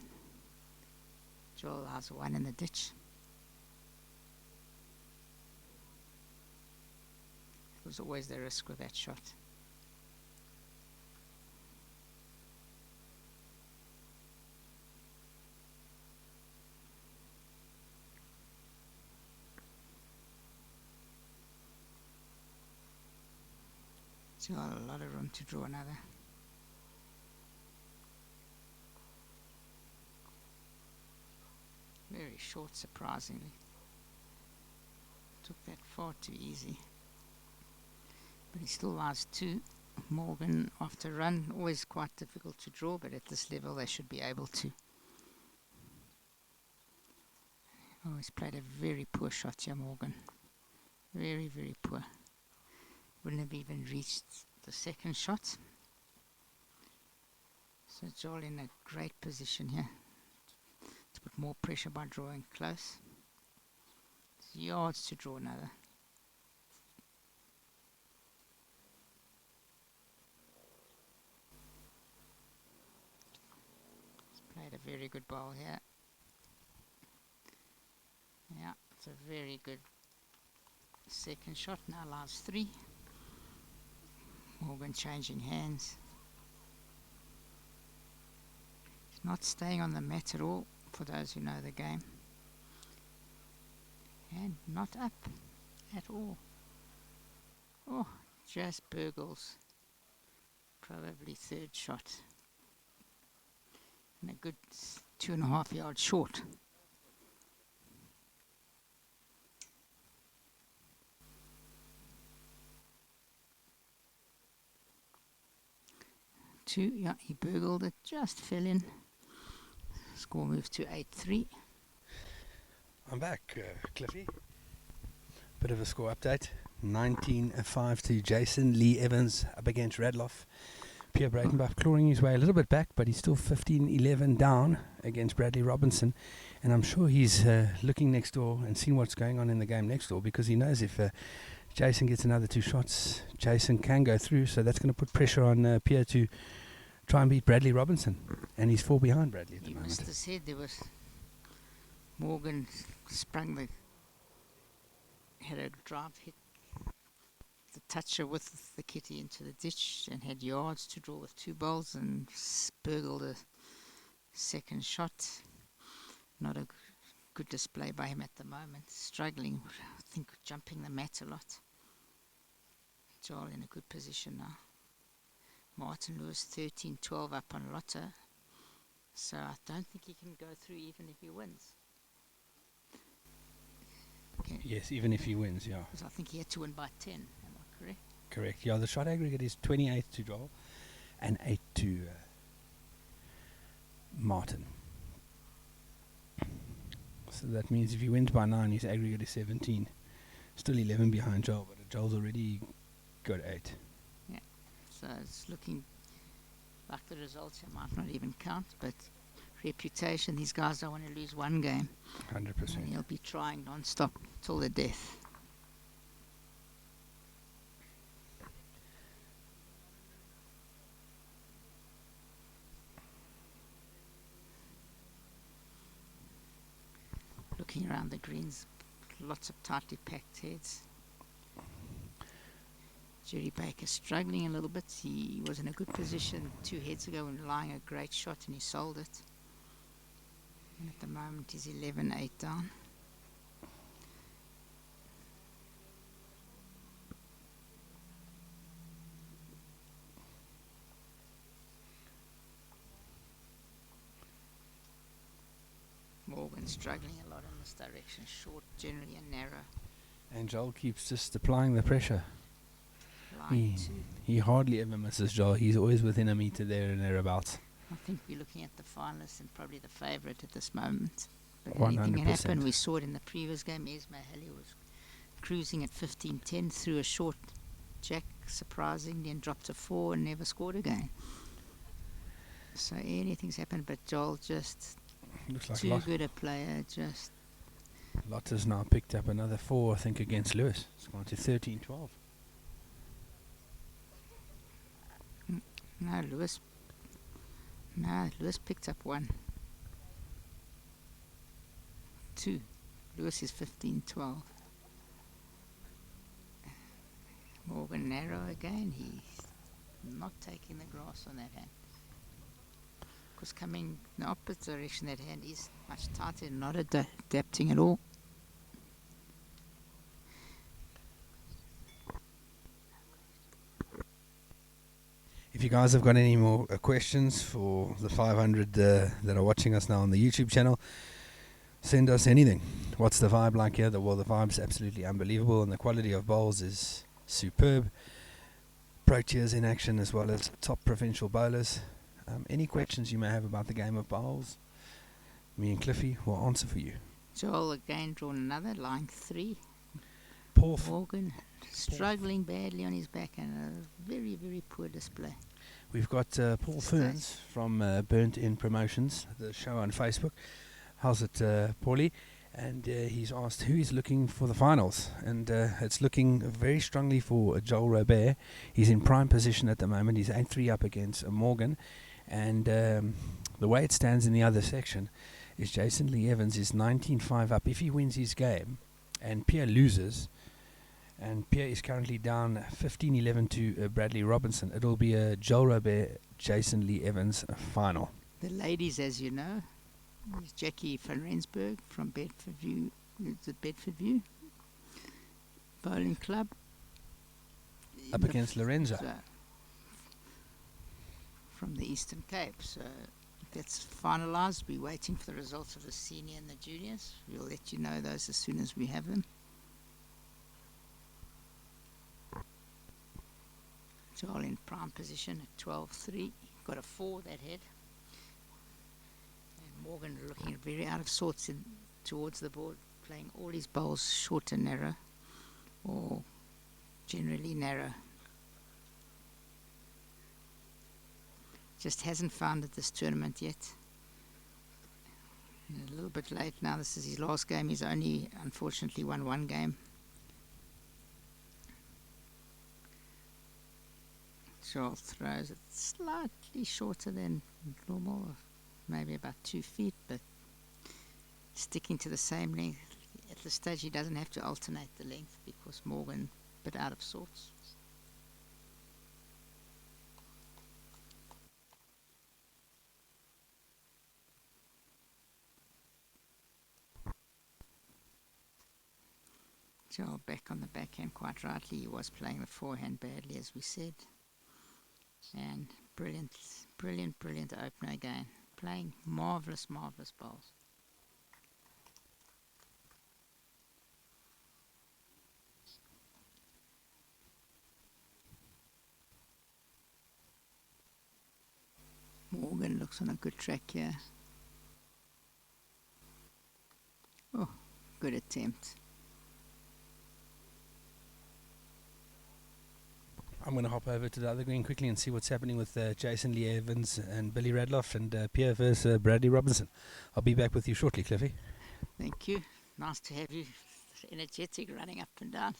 Joel has one in the ditch. It was always the risk with that shot. Still got a lot of room to draw another. Very short, surprisingly. Took that far too easy. But he still has 2. Morgan after run, always quite difficult to draw, but at this level they should be able to. Oh, he's played a very poor shot here, Morgan. Very, very poor. Wouldn't have even reached the second shot. So Joel in a great position here to put more pressure by drawing close. It's yards to draw another. He's played a very good ball here. Yeah, it's a very good second shot. Now allows 3. Morgan changing hands. He's not staying on the mat at all, for those who know the game. And not up at all. Oh, just burgles. Probably third shot. And a good 2.5 yards short. Yeah, he burgled it, just fell in. Score moves to 8-3. I'm back, Cliffy. Bit of a score update. 19-5 to Jason. Lee Evans up against Radloff. Pierre Breitenbach clawing his way a little bit back, but he's still 15-11 down against Bradley Robinson. And I'm sure he's looking next door and seeing what's going on in the game next door, because he knows if Jason gets another 2 shots, Jason can go through. So that's going to put pressure on Pierre to try and beat Bradley Robinson. And he's 4 behind Bradley at the moment. You must have said there was Morgan sprung had a drive hit the toucher with the kitty into the ditch and had yards to draw with 2 balls and burgled a second shot. Not a good display by him at the moment. Struggling, I think, jumping the mat a lot. Joel in a good position now. Martin Lewis 13-12 up on Lotto. So I don't think he can go through even if he wins. Okay. Yes, even if he wins, yeah. Because I think he had to win by 10, am I correct? Correct, yeah. The shot aggregate is 28 to Joel and 8 to Martin. So that means if he wins by 9, his aggregate is 17. Still 11 behind Joel, but Joel's already got 8. Yeah, so it's looking like the results here might not even count, but reputation, these guys don't want to lose one game. 100%. And he'll be trying non-stop till the death. Looking around the greens, lots of tightly packed heads. Jerry Baker struggling a little bit. He was in a good position 2 heads ago when lying a great shot and he sold it. And at the moment he's 11-8 down. Morgan struggling a lot in this direction. Short generally and narrow. And Joel keeps just applying the pressure. He hardly ever misses Joel. He's always within a meter there and thereabouts. I think we're looking at the finalists and probably the favourite at this moment. But 100%. anything can happen. We saw it in the previous game. Esma Halley was cruising at 15-10 through a short jack, surprisingly, and dropped a 4 and never scored again. So anything's happened, but Joel just Looks like too good a player. Just Lotta's now picked up another 4, I think, against Lewis. It's gone to 13-12. no, Lewis picked up 1. 2. Lewis is 15-12. Morgan narrow again. He's not taking the grass on that hand. Because coming in the opposite direction, that hand is much tighter and not adapting at all. If you guys have got any more questions for the 500 that are watching us now on the YouTube channel, send us anything. What's the vibe like here? Well, the vibe's absolutely unbelievable, and the quality of bowls is superb. Proteas in action as well as top provincial bowlers. Any questions you may have about the game of bowls, me and Cliffy will answer for you. Joel again drawn another, line 3. Paul Morgan struggling badly on his back and a very, very poor display. We've got Paul Ferns from Burnt In Promotions, the show on Facebook. How's it, Paulie? And he's asked who is looking for the finals. And it's looking very strongly for Joel Robert. He's in prime position at the moment. He's 8-3 up against Morgan. And the way it stands in the other section is Jason Lee Evans is 19-5 up. If he wins his game and Pierre loses, and Pierre is currently down 15-11 to Bradley Robinson, it'll be a Joel Robert, Jason Lee Evans final. The ladies, as you know, is Jackie van Rensburg from Bedford View, the Bedford View Bowling Club. Up against Lorenzo. From the Eastern Cape. So that's finalised. We're waiting for the results of the senior and the juniors. We'll let you know those as soon as we have them. Joel in prime position at 12-3. Got a 4 that head. And Morgan looking very out of sorts towards the board, playing all his bowls short and narrow, or generally narrow. Just hasn't found it this tournament yet. A little bit late now. This is his last game. He's only unfortunately won 1 game. Joel throws it slightly shorter than normal, maybe about 2 feet, but sticking to the same length. At this stage he doesn't have to alternate the length because Morgan a bit out of sorts. Joel back on the backhand quite rightly. He was playing the forehand badly, as we said. And brilliant opener again. Playing marvellous bowls. Morgan looks on a good track here. Oh, good attempt. I'm going to hop over to the other green quickly and see what's happening with Jason Lee Evans and Billy Radloff and Pierre versus Bradley Robinson. I'll be back with you shortly, Cliffy. Thank you. Nice to have you. Energetic, running up and down.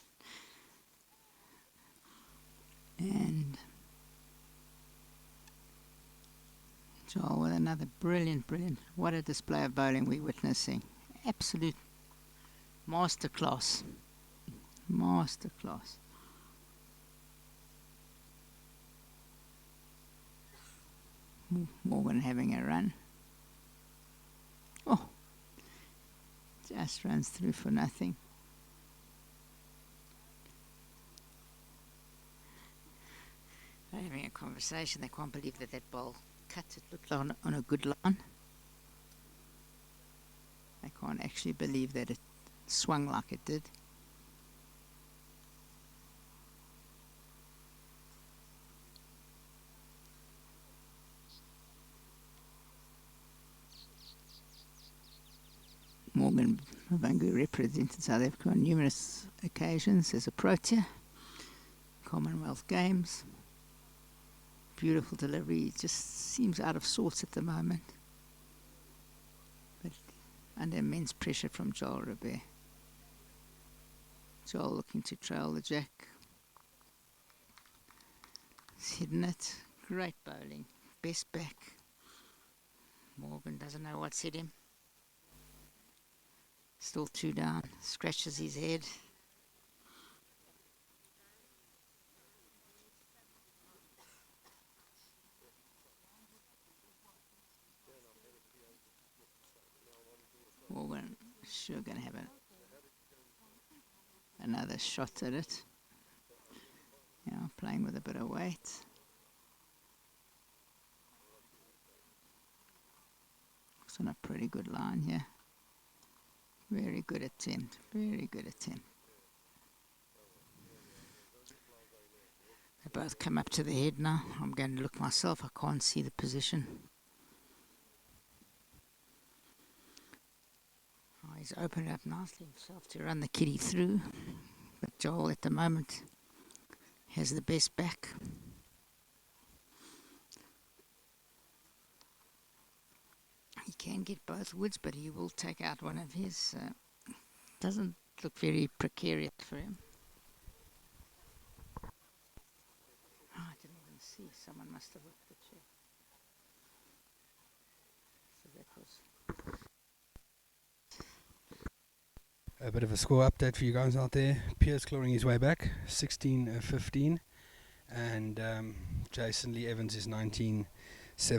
And Joel with another brilliant. What a display of bowling we're witnessing. Absolute masterclass. Morgan having a run. Oh, just runs through for nothing. They're having a conversation. They can't believe that ball cut. It looked on a good line. They can't actually believe that it swung like it did. Morgan Vangu represented South Africa on numerous occasions as a Protea, Commonwealth Games. Beautiful delivery. It just seems out of sorts at the moment, but under immense pressure from Joel Robert. Joel looking to trail the jack. He's hidden it. Great bowling. Best back. Morgan doesn't know what's hit him. Still 2 down. Scratches his head. Morgan sure going to have another shot at it. Playing with a bit of weight. Looks on a pretty good line here. Very good attempt. Very good attempt. They both come up to the head now. I'm going to look myself. I can't see the position. Oh, he's opened it up nicely himself to run the kitty through. But Joel at the moment has the best back. He can get both woods, but he will take out one of his. Doesn't look very precarious for him. Oh, I didn't even see. Someone must have hooked the chair. So that was A bit of a score update for you guys out there. Pierce clawing his way back, 16-15. And Jason Lee Evans is 19-7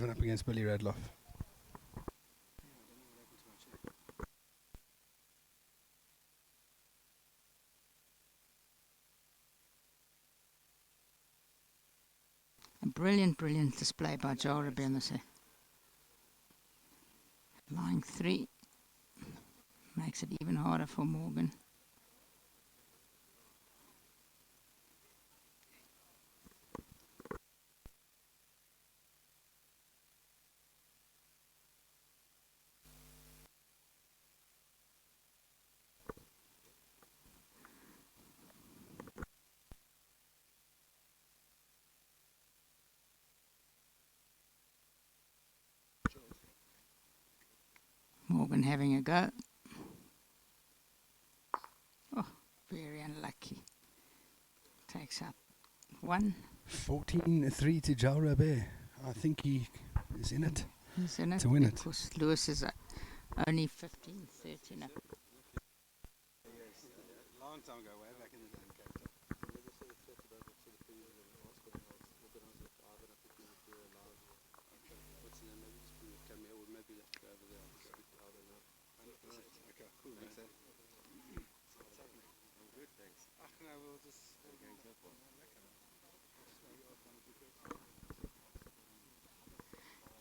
up against Billy Radloff. a brilliant, brilliant display by Joel Rabinose. Line 3 makes it even harder for Morgan. Morgan having a go. Oh, very unlucky. Takes up one. 14-3 to Joel Rabé. I think he is in it. He's in it to win it. because Lewis is only 15-13 up. Long time ago, way back in the day.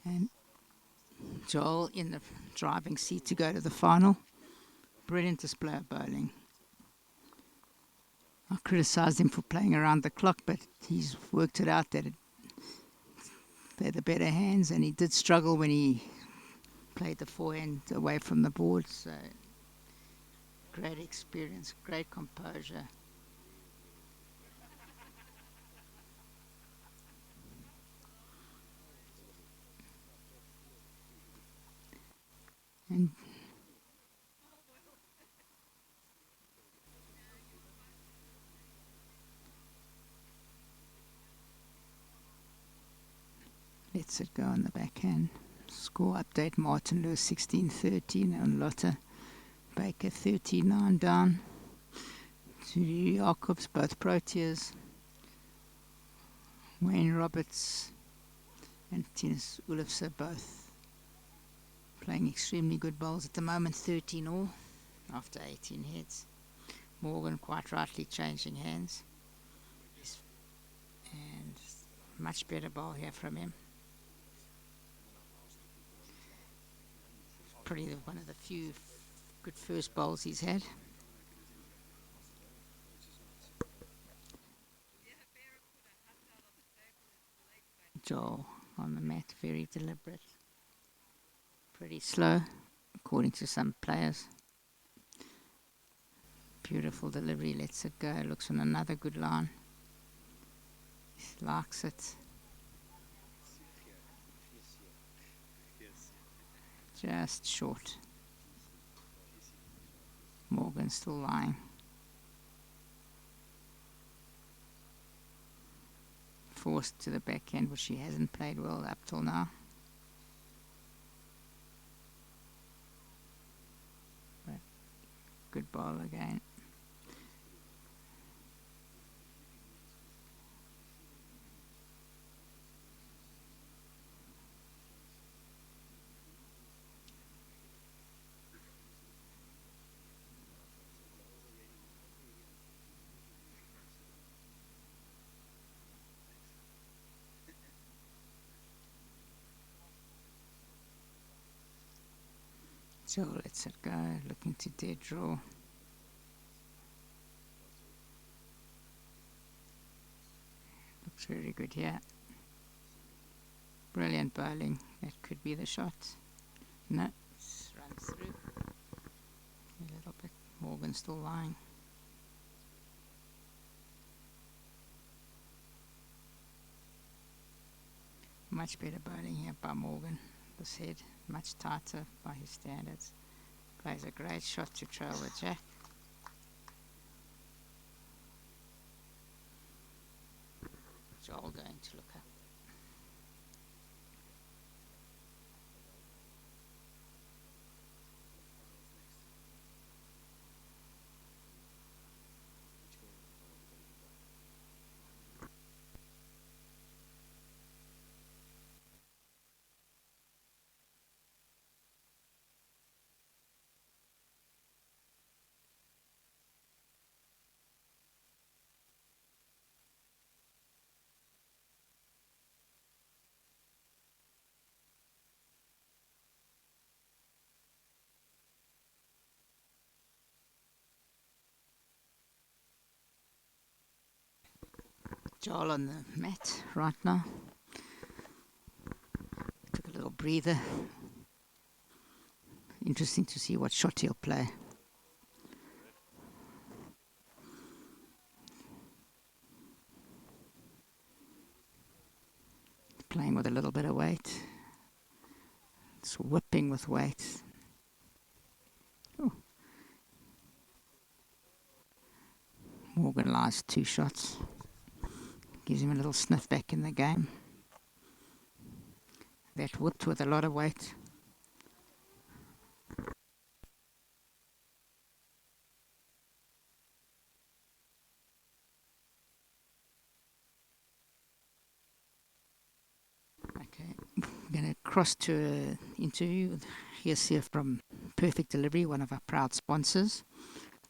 And Joel in the driving seat to go to the final. Brilliant display of bowling. I criticised him for playing around the clock, but he's worked it out that they're the better hands, and he did struggle when he played the forehand away from the board. So great experience, great composure. And lets it go on the backhand. Score update: Martin Lewis 16-13 and Lotte Baker 39 down. Judy Jacobs, both Proteas. Wayne Roberts and Tinus Olofse both playing extremely good bowls at the moment. 13 all after 18 heads. Morgan quite rightly changing hands. And much better bowl here from him. Probably one of the few good first bowls he's had. Joel on the mat, very deliberate. Pretty slow, according to some players. Beautiful delivery, lets it go. Looks on another good line. He likes it. Just short. Morgan still lying. Forced to the backhand, which he hasn't played well up till now. But good ball again. Joel lets it go, looking to dead draw. Looks very good here. Brilliant bowling. That could be the shot. No, it's run through. A little bit. Morgan still lying. Much better bowling here by Morgan. This head much tighter by his standards. Plays a great shot to trail the jack. Joel going to look up. Joel on the mat right now. Took a little breather. Interesting to see what shot he'll play. Playing with a little bit of weight. It's whipping with weight. Ooh. Morgan lies 2 shots. Gives him a little sniff back in the game. That whipped with a lot of weight. Okay, we're going to cross to an interview with here from Perfect Delivery, one of our proud sponsors.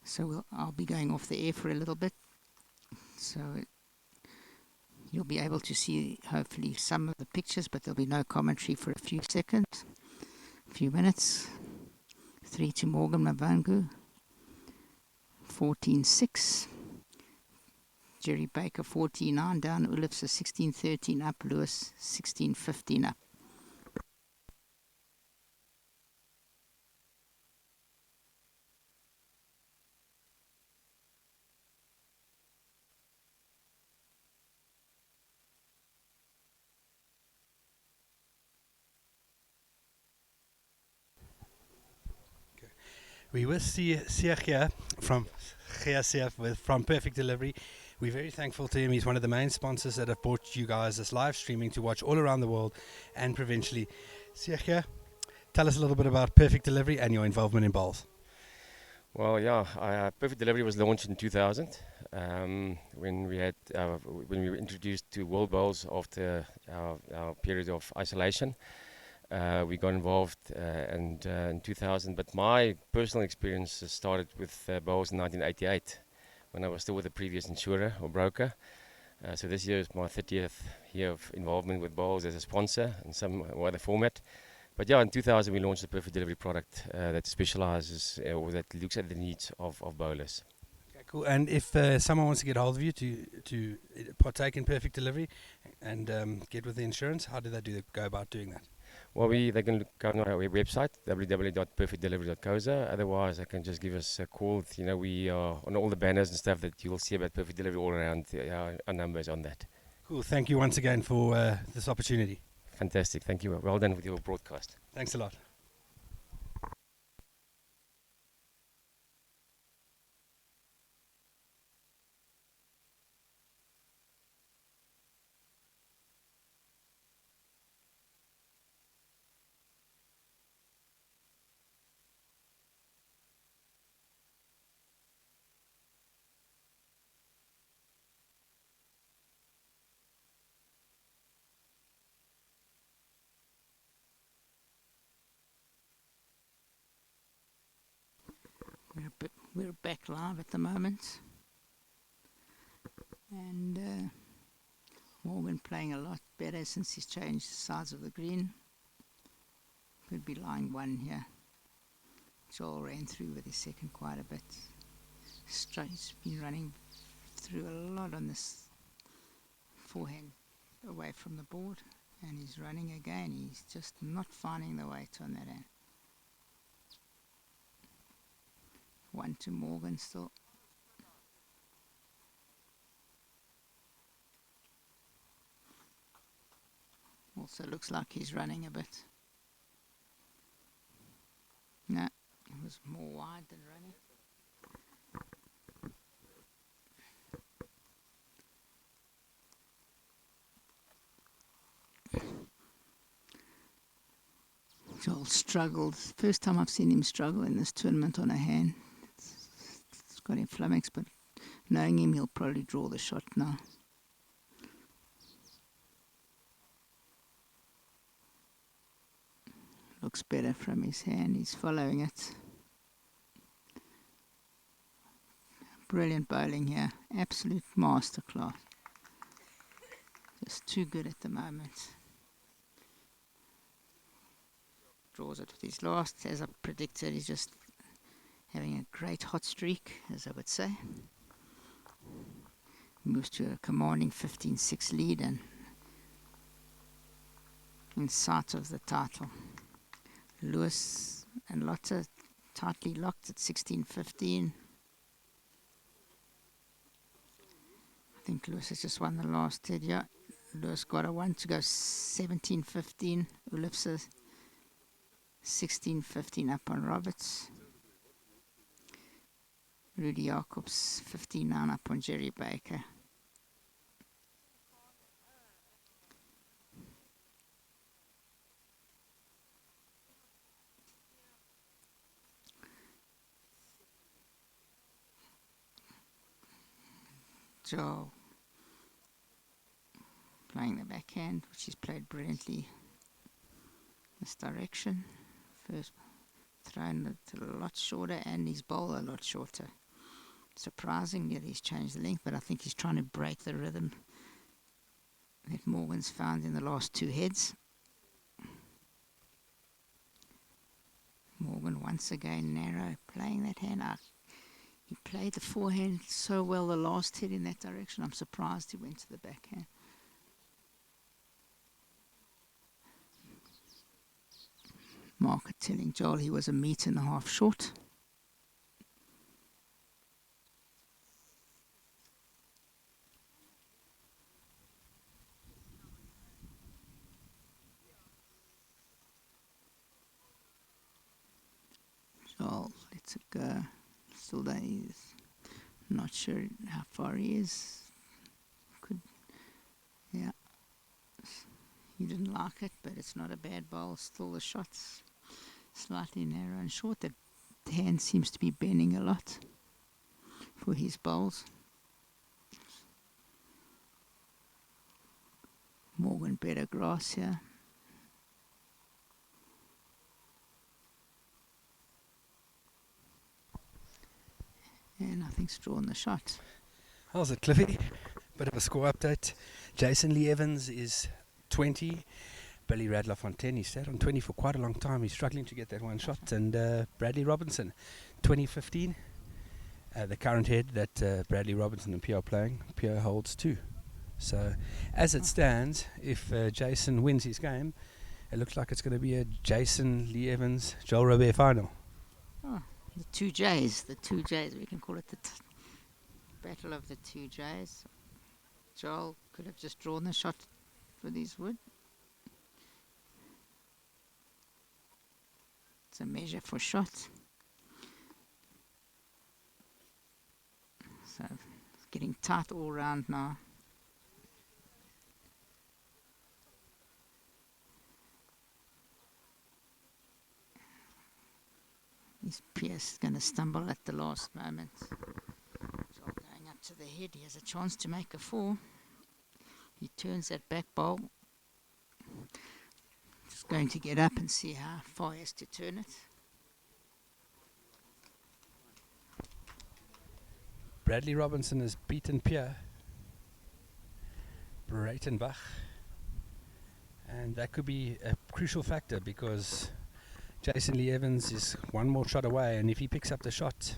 So I'll be going off the air for a little bit. So you'll be able to see hopefully some of the pictures, but there'll be no commentary for a few seconds, a few minutes. 3 to Morgan Mavangu, 14-6. Jerry Baker 14-9 down. Olifs 16-13 up. Lewis 16-15 up. We will see here from from Perfect Delivery. We're very thankful to him. He's one of the main sponsors that have brought you guys this live streaming to watch all around the world and provincially. Siakia, tell us a little bit about Perfect Delivery and your involvement in bowls. Well, yeah, Perfect Delivery was launched in 2000 when we were introduced to world bowls after our period of isolation. We got involved in 2000, but my personal experience started with bowls in 1988 when I was still with the previous insurer or broker. So this year is my 30th year of involvement with bowls as a sponsor in some other format. But yeah, in 2000 we launched the Perfect Delivery product that specializes or that looks at the needs of bowlers. Okay, cool. And if someone wants to get hold of you to partake in Perfect Delivery and get with the insurance, how do they go about doing that? Well, they can go on our website, www.perfectdelivery.co.za. Otherwise, they can just give us a call. You know, we are on all the banners and stuff that you'll see about Perfect Delivery all around. Our numbers on that. Cool. Thank you once again for this opportunity. Fantastic. Thank you. Well done with your broadcast. Thanks a lot. We're back live at the moment, and Morgan playing a lot better since he's changed the sides of the green. Could be line 1 here. Joel ran through with his second quite a bit. He's been running through a lot on this forehand away from the board, and he's running again. He's just not finding the weight on that hand. 1 to Morgan still. Also looks like he's running a bit. No, it was more wide than running. Joel struggled. First time I've seen him struggle in this tournament on a hand. It's got him flummoxed, but knowing him, he'll probably draw the shot now. Looks better from his hand. He's following it. Brilliant bowling here. Absolute masterclass. Just too good at the moment. Draws it with his last. As I predicted, he's just having a great hot streak, as I would say. Moves to a commanding 15-6 lead and in sight of the title. Lewis and Lotte tightly locked at 16-15. I think Lewis has just won the last head. Yeah, Lewis got a 1 to go 17-15. Ulifse 16-15 up on Roberts. Rudy Jacobs 15-9 up on Jerry Baker. Joel playing the backhand, which he's played brilliantly. This direction. First thrown it a lot shorter and his bowl a lot shorter. Surprising that he's changed the length, but I think he's trying to break the rhythm that Morgan's found in the last two heads. Morgan once again narrow, playing that hand out. He played the forehand so well the last hit in that direction. I'm surprised he went to the backhand. Market telling Joel he was 1.5 meters short. Joel lets it go. Still though he's not sure how far he is. Yeah. He didn't like it, but it's not a bad bowl. Still the shots slightly narrow and short. The hand seems to be bending a lot for his bowls. Morgan better grass here. And I think he's drawn the shot. How's it, Cliffy? Bit of a score update. Jason Lee Evans is 20. Billy Radloff on 10. He sat on 20 for quite a long time. He's struggling to get that one shot. And Bradley Robinson, 2015. The current head that Bradley Robinson and Pierre are playing, Pierre holds 2. So as it stands, if Jason wins his game, it looks like it's going to be a Jason Lee Evans, Joel Robert final. Oh, the 2 J's. The 2 J's. We can call it the battle of the 2 J's. Joel could have just drawn the shot with his wood. It's a measure for shot. So it's getting tight all round now. Is Pierce going to stumble at the last moment? Joel going up to the head. He has a chance to make a 4. He turns that back bowl. Just going to get up and see how far he has to turn it. Bradley Robinson has beaten Pierre Breitenbach, and that could be a crucial factor because Jason Lee Evans is one more shot away, and if he picks up the shot,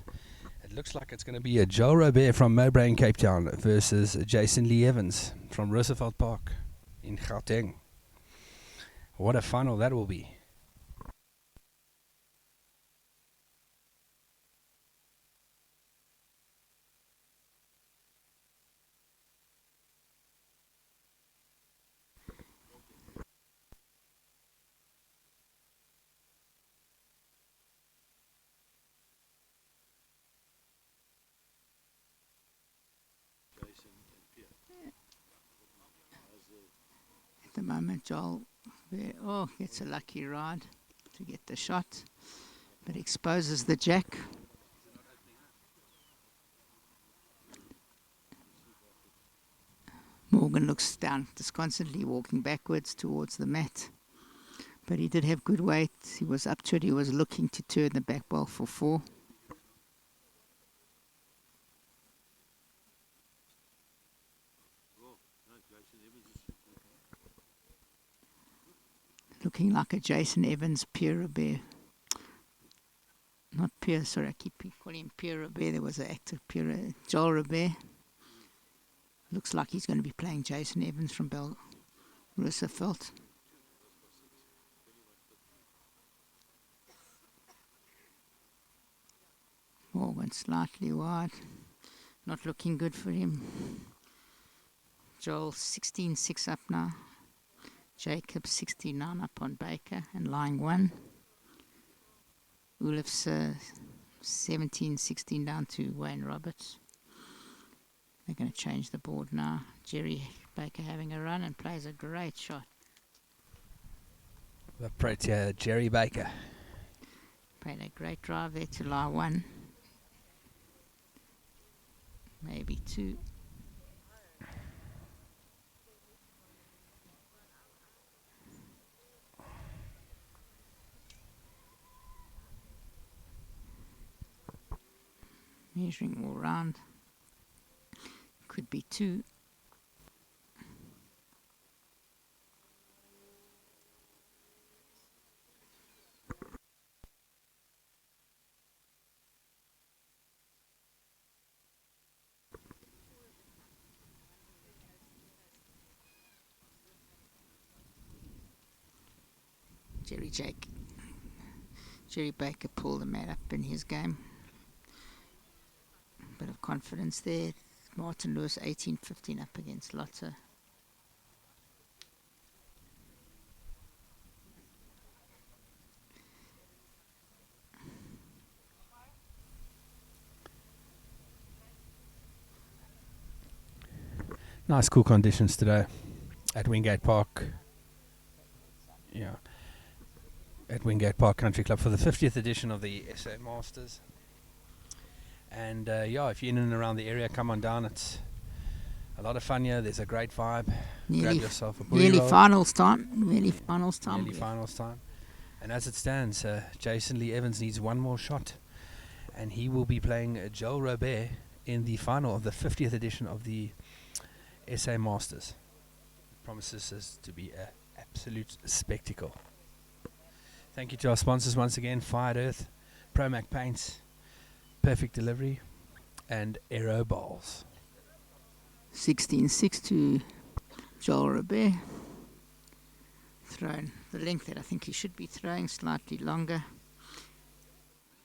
it looks like it's going to be a Joel Robert from Mowbray in Cape Town versus Jason Lee Evans from Roosevelt Park in Gauteng. What a final that will be. At the moment, Joel gets a lucky ride to get the shot, but exposes the jack. Morgan looks down, disconsolately walking backwards towards the mat. But he did have good weight. He was up to it. He was looking to turn the back ball for 4. Looking like a Jason Evans Pierre Robert. Not Pierre, sorry, I keep calling him Pierre Robert. There was an actor, Joel Robert. Looks like he's going to be playing Jason Evans from Roosevelt. Morgan slightly wide. Not looking good for him. Joel 16-6 up now. Jacob 69 up on Baker and lying 1. Olaf's 17-16 down to Wayne Roberts. They're going to change the board now. Jerry Baker having a run and plays a great shot. The Protea, Jerry Baker. Played a great drive there to lie 1. Maybe 2. Measuring all round. Could be 2. Jerry Baker pulled the mat up in his game. Bit of confidence there. Martin Lewis 18-15 up against Lotte. Nice cool conditions today at Wingate Park. Yeah. At Wingate Park Country Club for the 50th edition of the SA Masters. And if you're in and around the area, come on down. It's a lot of fun here. There's a great vibe. Grab yourself a bully roll. Finals time. Nearly finals time. And as it stands, Jason Lee Evans needs one more shot. And he will be playing Joel Robert in the final of the 50th edition of the SA Masters. Promises us to be an absolute spectacle. Thank you to our sponsors once again, Fired Earth, Promac Paints, Perfect Delivery, and Aero Bowls. 16-6 to Joel Robert. Thrown the length that I think he should be throwing, slightly longer.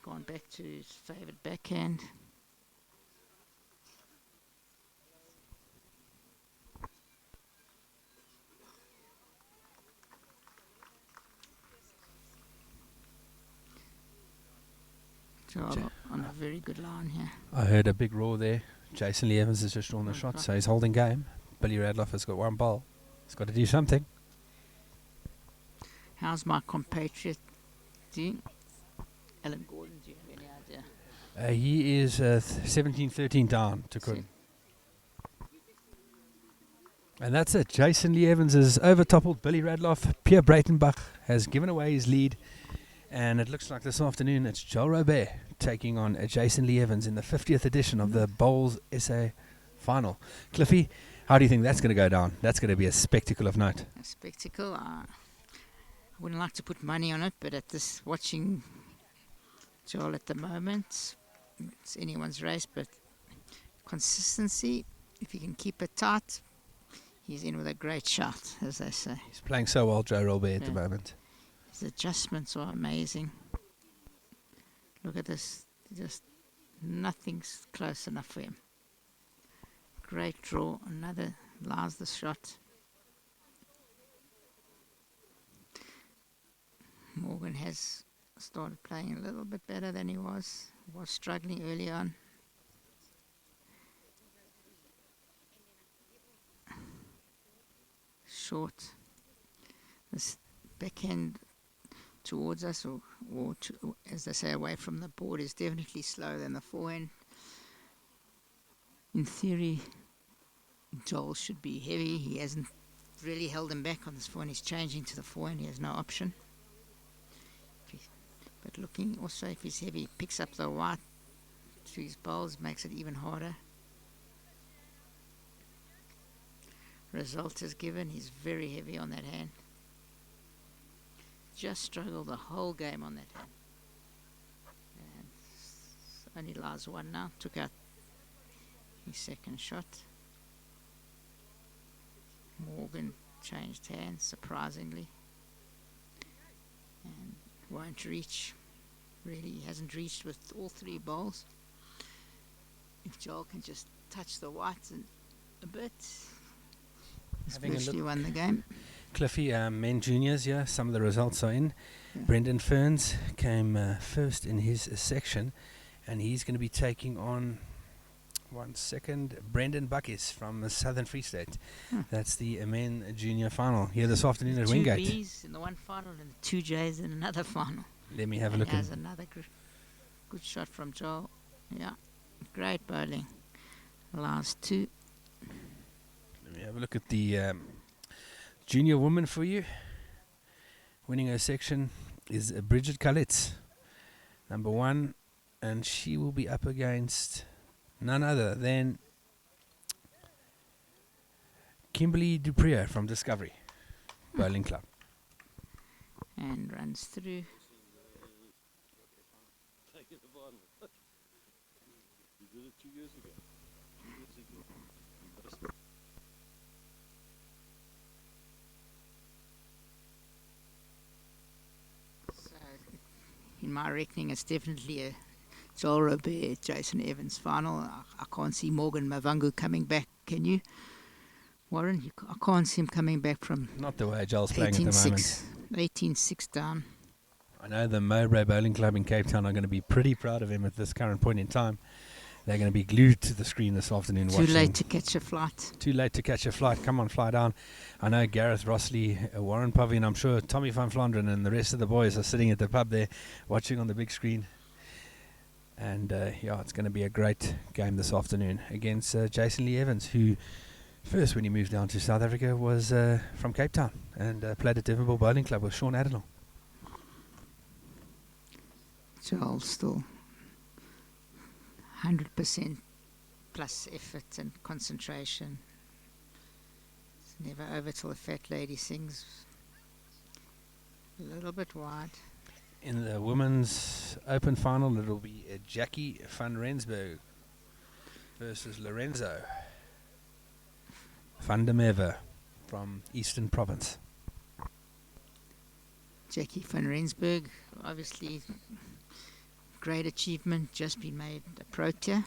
Gone back to his favoured backhand. Joel on a very good line here. I heard a big roar there. Jason Lee Evans has just drawn the shot, so he's holding game. Billy Radloff has got one ball. He's got to do something. How's my compatriot doing? Alan Gordon, do you have any idea? He is 17-13 down to Kun. And that's it. Jason Lee Evans has overtoppled Billy Radloff. Pierre Breitenbach has given away his lead. And it looks like this afternoon it's Joel Robert taking on Jason Lee Evans in the 50th edition of the Bowls SA final. Cliffy, how do you think that's going to go down? That's going to be a spectacle of note. A spectacle. I wouldn't like to put money on it, but at this, watching Joel at the moment, it's anyone's race, but consistency, if he can keep it tight, he's in with a great shot, as they say. He's playing so well, Joe Rolbe, at the Yeah. moment. His adjustments are amazing. Look at this, just nothing's close enough for him. Great draw, another allows the shot. Morgan has started playing a little bit better than he was struggling early on. Short. This backhand towards us, or as they say, away from the board, is definitely slower than the forehand. In theory, Joel should be heavy. He hasn't really held him back on this forehand. He's changing to the forehand. He has no option. But looking also, if he's heavy, he picks up the white to his bowls, makes it even harder. Result is given. He's very heavy on that hand. Just struggled the whole game on that hand. And only allows one now. Took out his second shot. Morgan changed hands, surprisingly. And won't reach. Really, he hasn't reached with all three bowls. If Joel can just touch the whites a bit, he's Having a virtually look. won the game. Cliffy, men juniors, yeah, some of the results are in. Yeah. Brendan Ferns came first in his section, and he's going to be taking on, one second, Brendan Buckis from the Southern Free State. That's the men junior final here this afternoon at Two Wingate. Bs in the one final and two Js in another final. Let me have a And look. has another good shot from Joel. Yeah, great bowling. Last two. Let me have a look at the junior woman for you. Winning her section is Bridget Kalitz, number one, and she will be up against none other than Kimberly Duprier from Discovery Bowling Club. And runs through. So, in my reckoning, it's definitely a Joel Robert, Jason Evans final. I can't see Morgan Mavangu coming back. Can you, Warren? I can't see him coming back from Not the way Joel's playing at the moment. 18-6 down. I know the Mowbray Bowling Club in Cape Town are going to be pretty proud of him at this current point in time. They're going to be glued to the screen this afternoon watching. Too late to catch a flight. Too late to catch a flight. Come on, fly down. I know Gareth Rossley, Warren Povey, and I'm sure Tommy van Flanderen and the rest of the boys are sitting at the pub there watching on the big screen. And yeah, it's going to be a great game this afternoon against Jason Lee Evans, who first, when he moved down to South Africa, was from Cape Town and played at Devonport Bowling Club with Sean Adenal. Joel still 100% plus effort and concentration. It's never over till the fat lady sings. A little bit wide. In the women's open final, it'll be Jackie van Rensburg versus Lorenzo van der Merwe from Eastern Province. Jackie van Rensburg, obviously great achievement, just been made a pro tier.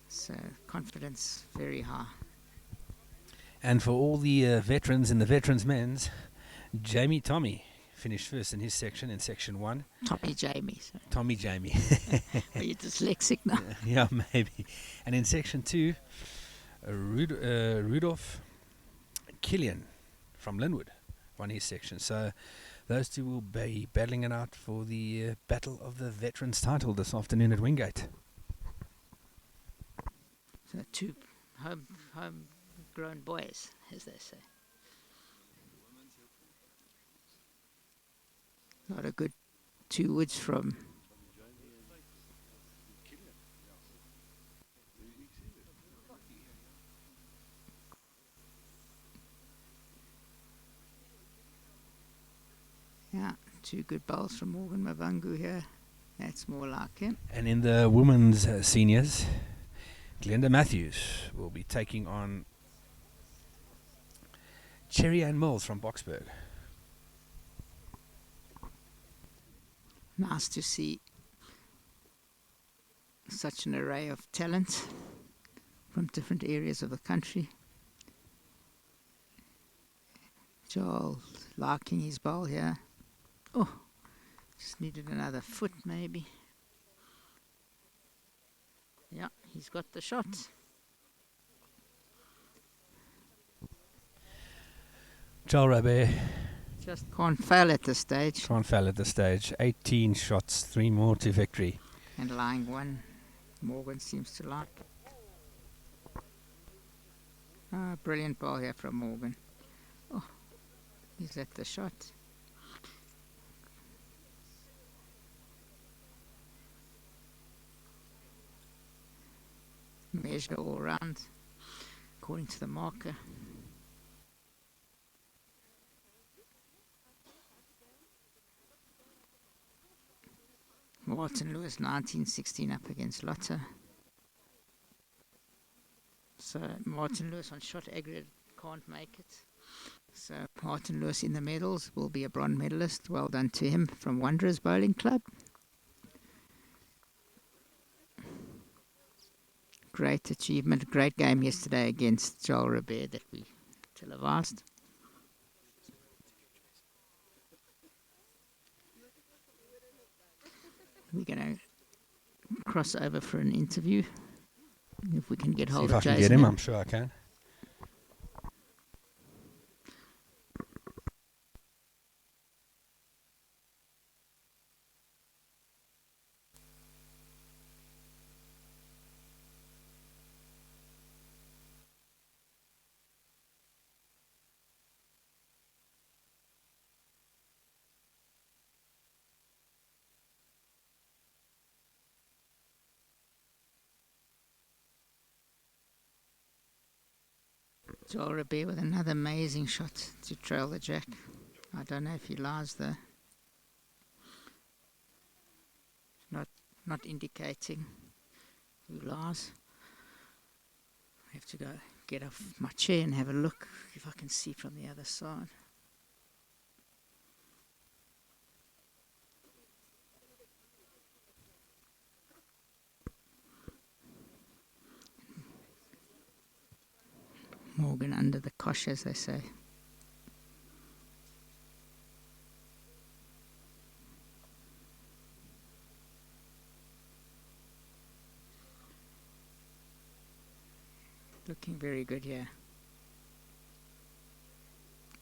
So confidence very high. And for all the veterans in the veterans men's, Jamie Tommy finished first in his section, in section 1. Tommy Jamie. So. Tommy Jamie. Are you dyslexic now? Yeah, maybe. And in section 2, Rudolph Killian from Linwood won his section. So those two will be battling it out for the Battle of the Veterans title this afternoon at Wingate. So two homegrown boys, as they say. Not a good 2 woods from Two good bowls from Morgan Mavangu here. That's more like him. And in the women's seniors, Glenda Matthews will be taking on Cherry Ann Mills from Boksburg. Nice to see such an array of talent from different areas of the country. Joel liking his bowl here. Oh, just needed another foot maybe. Yeah, he's got the shot. Joel Rabé Just can't fail at this stage. can't fail at this stage. 18 shots, 3 more to victory. And lying one, Morgan seems to like. Brilliant ball here from Morgan. Oh, he's at the shot. Measured all round, according to the marker. Martin Lewis, 1916 up against Lotta. So Martin Lewis on shot aggregate can't make it. So Martin Lewis in the medals will be a bronze medalist. Well done to him from Wanderers Bowling Club. Great achievement, great game yesterday against Joel Robert that we televised. We're going to cross over for an interview. If we can get hold See if of I can Jason. get him, I'm sure I can. Joel Robert with another amazing shot to trail the jack. I don't know if he lies though. Not indicating who lies. I have to go get off my chair and have a look if I can see from the other side. Morgan under the cosh, as they say. Looking very good here.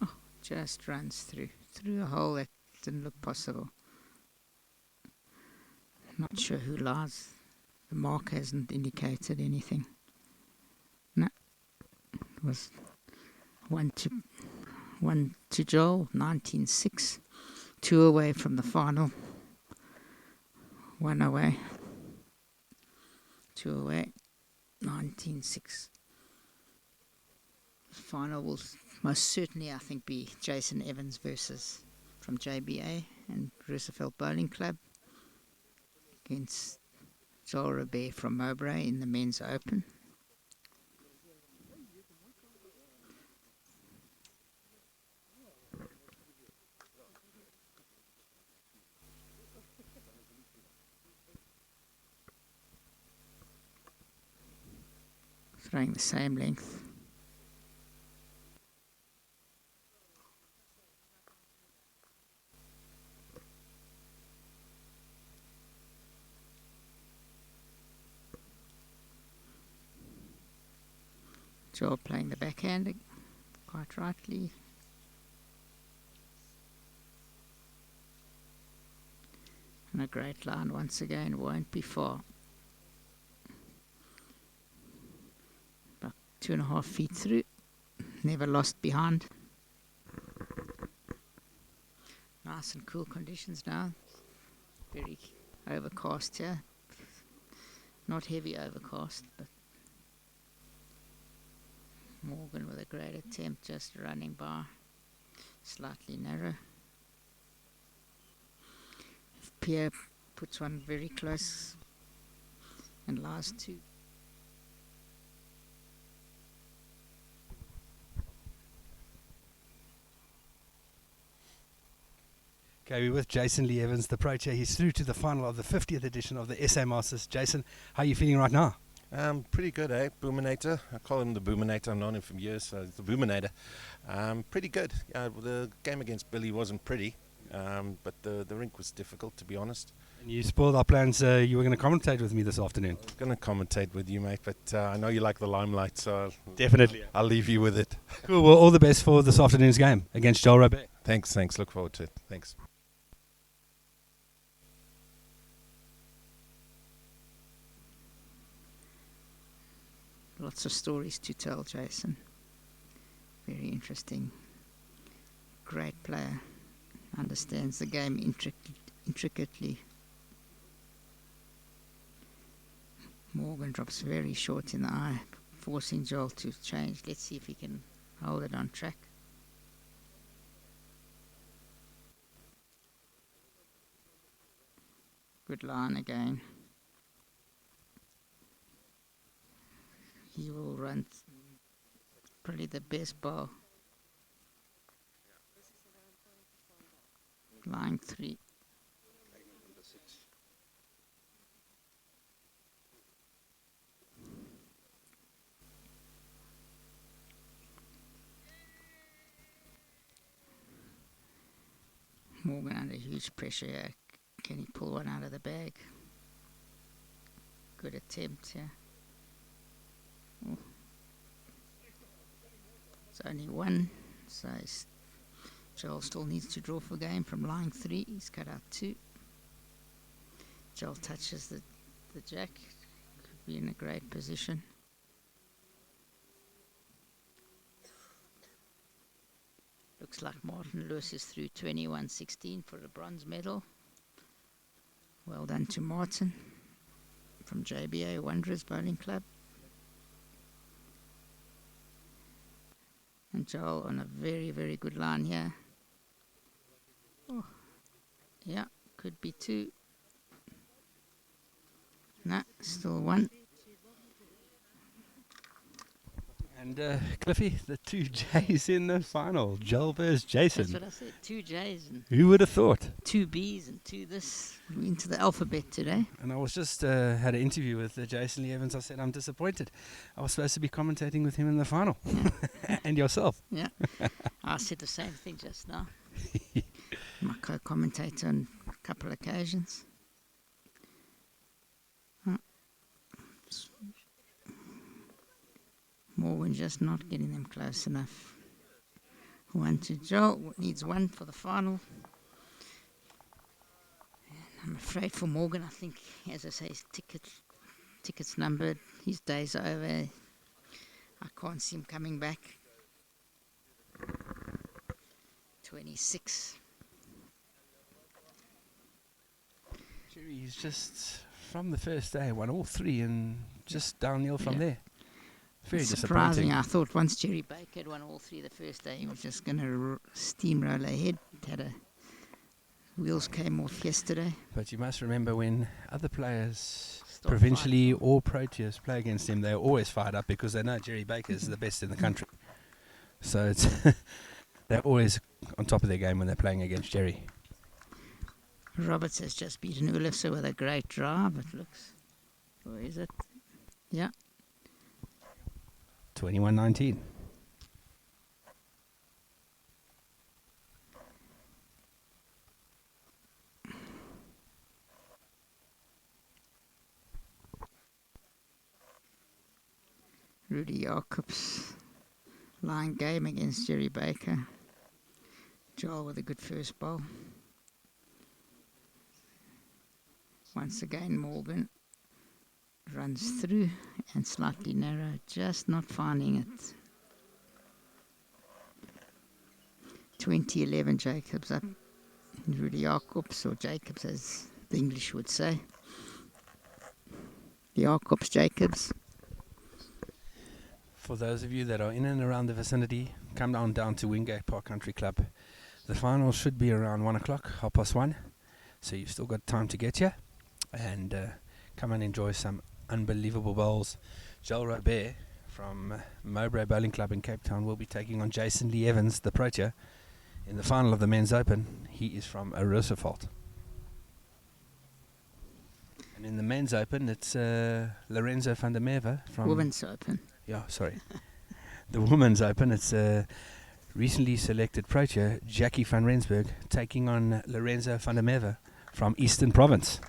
Oh, just runs through a hole that didn't look possible. Not sure who lies. The mark hasn't indicated anything. No, it was one to Joel, 19-6. 2 away from the final. 1 away. 2 away. 19-6. Final will most certainly, I think, be Jason Evans versus from JBA and Roosevelt Bowling Club against Joel Robert from Mowbray in the men's open. Throwing the same length. Joel playing the backhand quite rightly. And a great line once again, won't be far. About 2.5 feet through. Never lost behind. Nice and cool conditions now. Very overcast here. Not heavy overcast, but Morgan with a great attempt, just running by, slightly narrow. here puts one very close. And last two. Okay, we're with Jason Lee Evans, the Pro Chair. He's through to the final of the 50th edition of the SA Masters. Jason, how are you feeling right now? Pretty good, eh? Boominator. I call him the Boominator. I've known him for years, so it's the Boominator. Pretty good. The game against Billy wasn't pretty, but the rink was difficult, to be honest. And you spoiled our plans. You were going to commentate with me this afternoon. I'm going to commentate with you, mate, but I know you like the limelight, so Definitely. I'll leave you with it. Cool. Well, all the best for this afternoon's game against Joel Robert. Thanks. Look forward to it. Thanks. Lots of stories to tell, Jason. Very interesting. Great player. Understands the game intricately. Morgan drops very short in the eye, forcing Joel to change. Let's see if he can hold it on track. Good line again. He will run probably the best ball. Line 3. Morgan under huge pressure here. Can he pull one out of the bag? Good attempt here. Oh. It's only one, so Joel still needs to draw for game from line 3. He's cut out 2. Joel touches the jack. Could be in a great position. Looks like Martin Lewis is through 21-16 for the bronze medal. Well done to Martin from JBA Wanderers Bowling Club. And Joel on a very, very good line here. Oh, yeah, could be 2. Nah, still 1. And Cliffy, the 2 J's in the final. Joel versus Jason. That's what I said, 2 J's and Who would have thought? 2 B's and 2 this. We're into the alphabet today. And I was just had an interview with Jason Lee Evans. I said, I'm disappointed. I was supposed to be commentating with him in the final. Yeah. And yourself. Yeah, I said the same thing just now. My co-commentator on a couple of occasions. Morgan just not getting them close enough. 1 to Joel, needs 1 for the final. And I'm afraid for Morgan, I think, as I say, his ticket's numbered. His days are over. I can't see him coming back. 26. Jerry, he's just, from the first day, won all 3 and just downhill from there. Very surprising. disappointing. I thought once Jerry Baker had won all 3 the first day, he was just going to steamroll ahead. Wheels came off yesterday. But you must remember when other players, Start provincially or Proteas, play against him, they're always fired up because they know Jerry Baker is the best in the country. So it's they're always on top of their game when they're playing against Jerry. Roberts has just beaten Ulifse with a great drive, it looks. Or is it? Yeah. 21-19. Rudy Jacobs, line game against Jerry Baker. Joel with a good first ball. Once again, Morgan runs through and slightly narrow, just not finding it. 2011, Jacobs up. Rudy Jacobs, or Jacobs as the English would say. Jacobs, Jacobs. For those of you that are in and around the vicinity, come down to Wingate Park Country Club. The final should be around 1 o'clock, 1:30. So you've still got time to get here and come and enjoy some unbelievable bowls. Joel Robert from Mowbray Bowling Club in Cape Town will be taking on Jason Lee Evans, the Protea, in the final of the Men's Open. He is from Roosevelt. And in the Men's Open, it's Lorenzo van der Merwe from... Women's Open. Yeah, sorry. The Women's Open, it's recently selected Protea, Jackie van Rensburg, taking on Lorenzo van der Merwe from Eastern Province.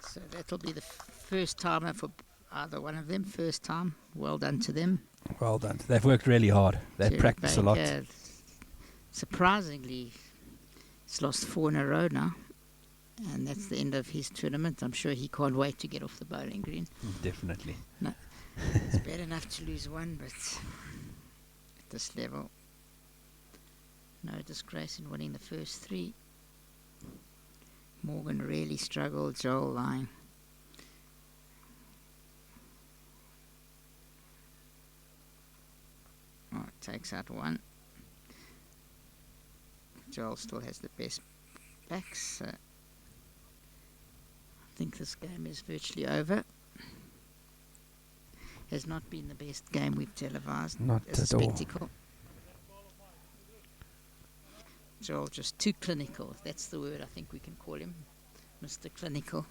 So that'll be the first timer for either one of them. First time. Well done to them. Well done. They've worked really hard. They've Jerry practiced a lot. Baker, surprisingly, he's lost 4 in a row now. And that's the end of his tournament. I'm sure he can't wait to get off the bowling green. Definitely. No, it's bad enough to lose one, but at this level, no disgrace in winning the first 3. Morgan really struggled. Joel lying. Oh, it takes out 1. Joel still has the best backs. I think this game is virtually over. Has not been the best game we've televised. Not as a at all. spectacle. Joel just too clinical. That's the word I think we can call him. Mr. Clinical.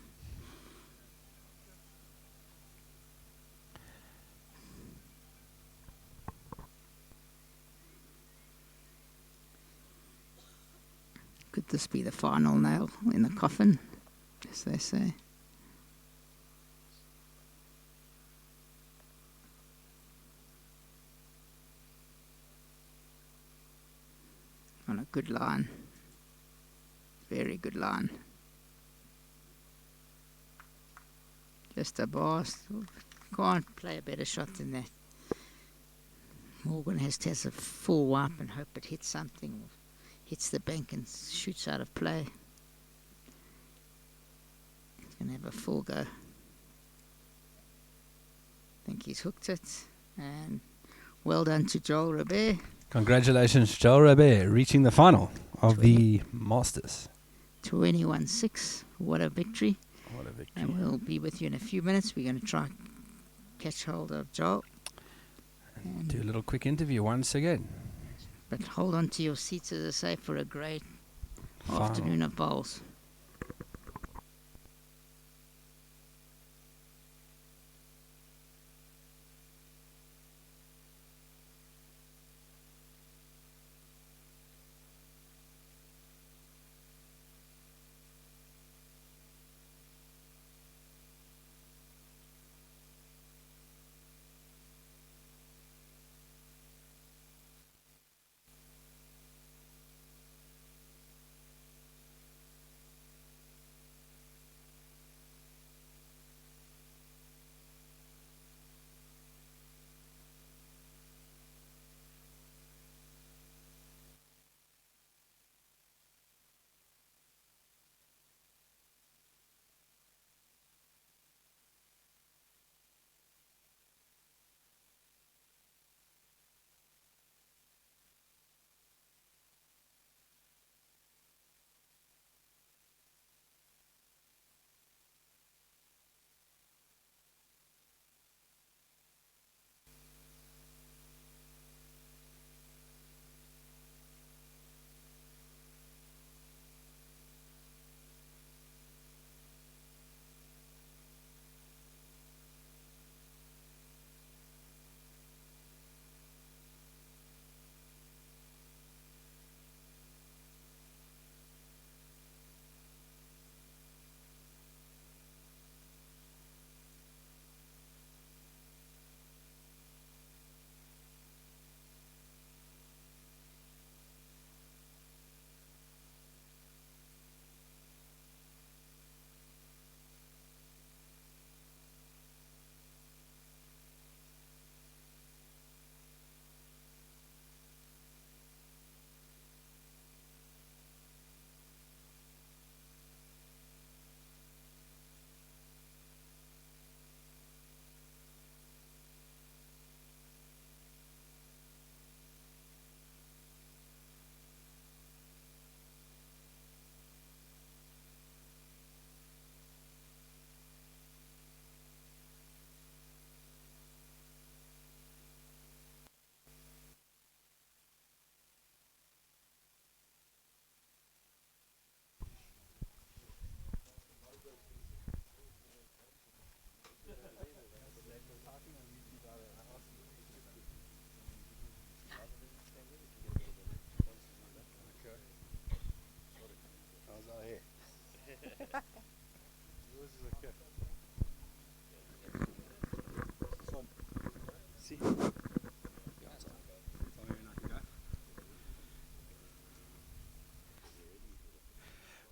Could this be the final nail in the coffin, as they say? On a good line. Very good line. Just a boss. Can't play a better shot than that. Morgan has to have a full wipe and hope it hits something, or hits the bank and shoots out of play. He's going to have a full go. I think he's hooked it. And well done to Joel Robert. Congratulations, Joel Robert, reaching the final of the Masters. 21-6. What a victory. What a victory. And we'll be with you in a few minutes. We're going to try catch hold of Joel. And Do a little quick interview once again. but hold on to your seats, as I say, for a great Final. afternoon of bowls.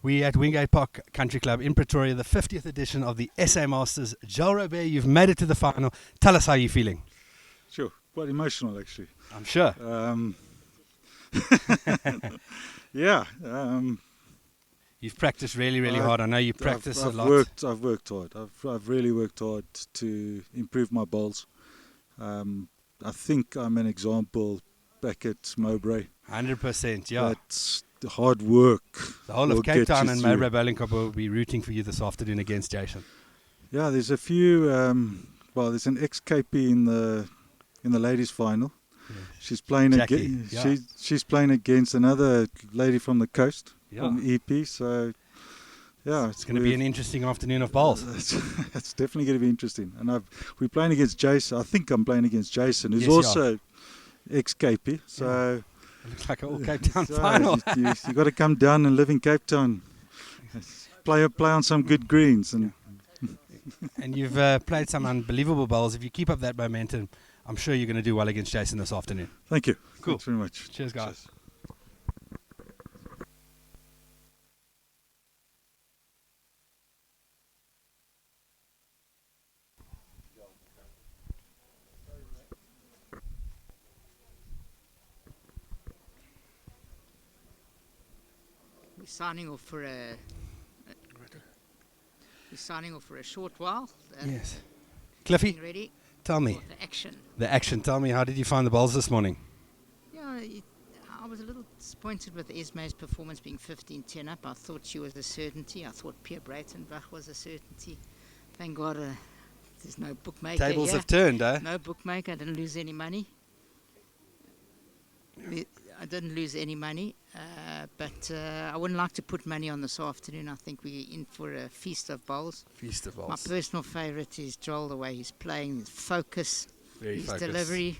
We at Wingate Park Country Club in Pretoria, the 50th edition of the SA Masters. Joel Robert, you've made it to the final. Tell us how you're feeling. Sure, quite emotional actually. I'm sure. Yeah. You've practiced really hard. I know you practice a lot. I've worked hard. I've really worked hard to improve my bowls. I think I'm an example back at Mowbray. 100%, yeah. That's the hard work. The whole of Cape Town and Mowbray Bowling Club will be rooting for you this afternoon against Jason. Yeah, there's a few. There's an ex-KP in the ladies' final. Yeah. She's playing Jackie, she's playing against another lady from the coast, from Yeah. EP. So yeah, It's going to be an interesting afternoon of bowls. It's definitely going to be interesting. And we're playing against Jason. I think I'm playing against Jason, who's Yes, you also ex-KP. So It looks like an all Cape Town so final. you got to come down and live in Cape Town. Play on some good greens. And And you've played some unbelievable bowls. If you keep up that momentum, I'm sure you're going to do well against Jason this afternoon. thank you. Cool. Thanks very much. Cheers, guys. We're signing off for a short while. Yes. Cliffy, Getting ready tell me. for the action. The action. Tell me, how did you find the bowls this morning? Yeah, I was a little disappointed with Esme's performance being 15-10 up. I thought she was a certainty. I thought Pierre Breitenbach was a certainty. Thank God there's no bookmaker Tables here. have turned, eh? No bookmaker. I didn't lose any money. I didn't lose any money, but I wouldn't like to put money on this afternoon. I think we're in for a feast of bowls. Feast of My bowls. personal favourite is Joel, the way he's playing, his focus, Very his focused. delivery.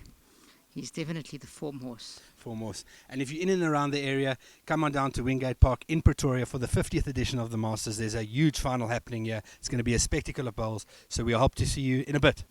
He's definitely the form horse. Foremost. And if you're in and around the area, come on down to Wingate Park in Pretoria for the 50th edition of the Masters. There's a huge final happening here. It's going to be a spectacle of bowls. So we hope to see you in a bit.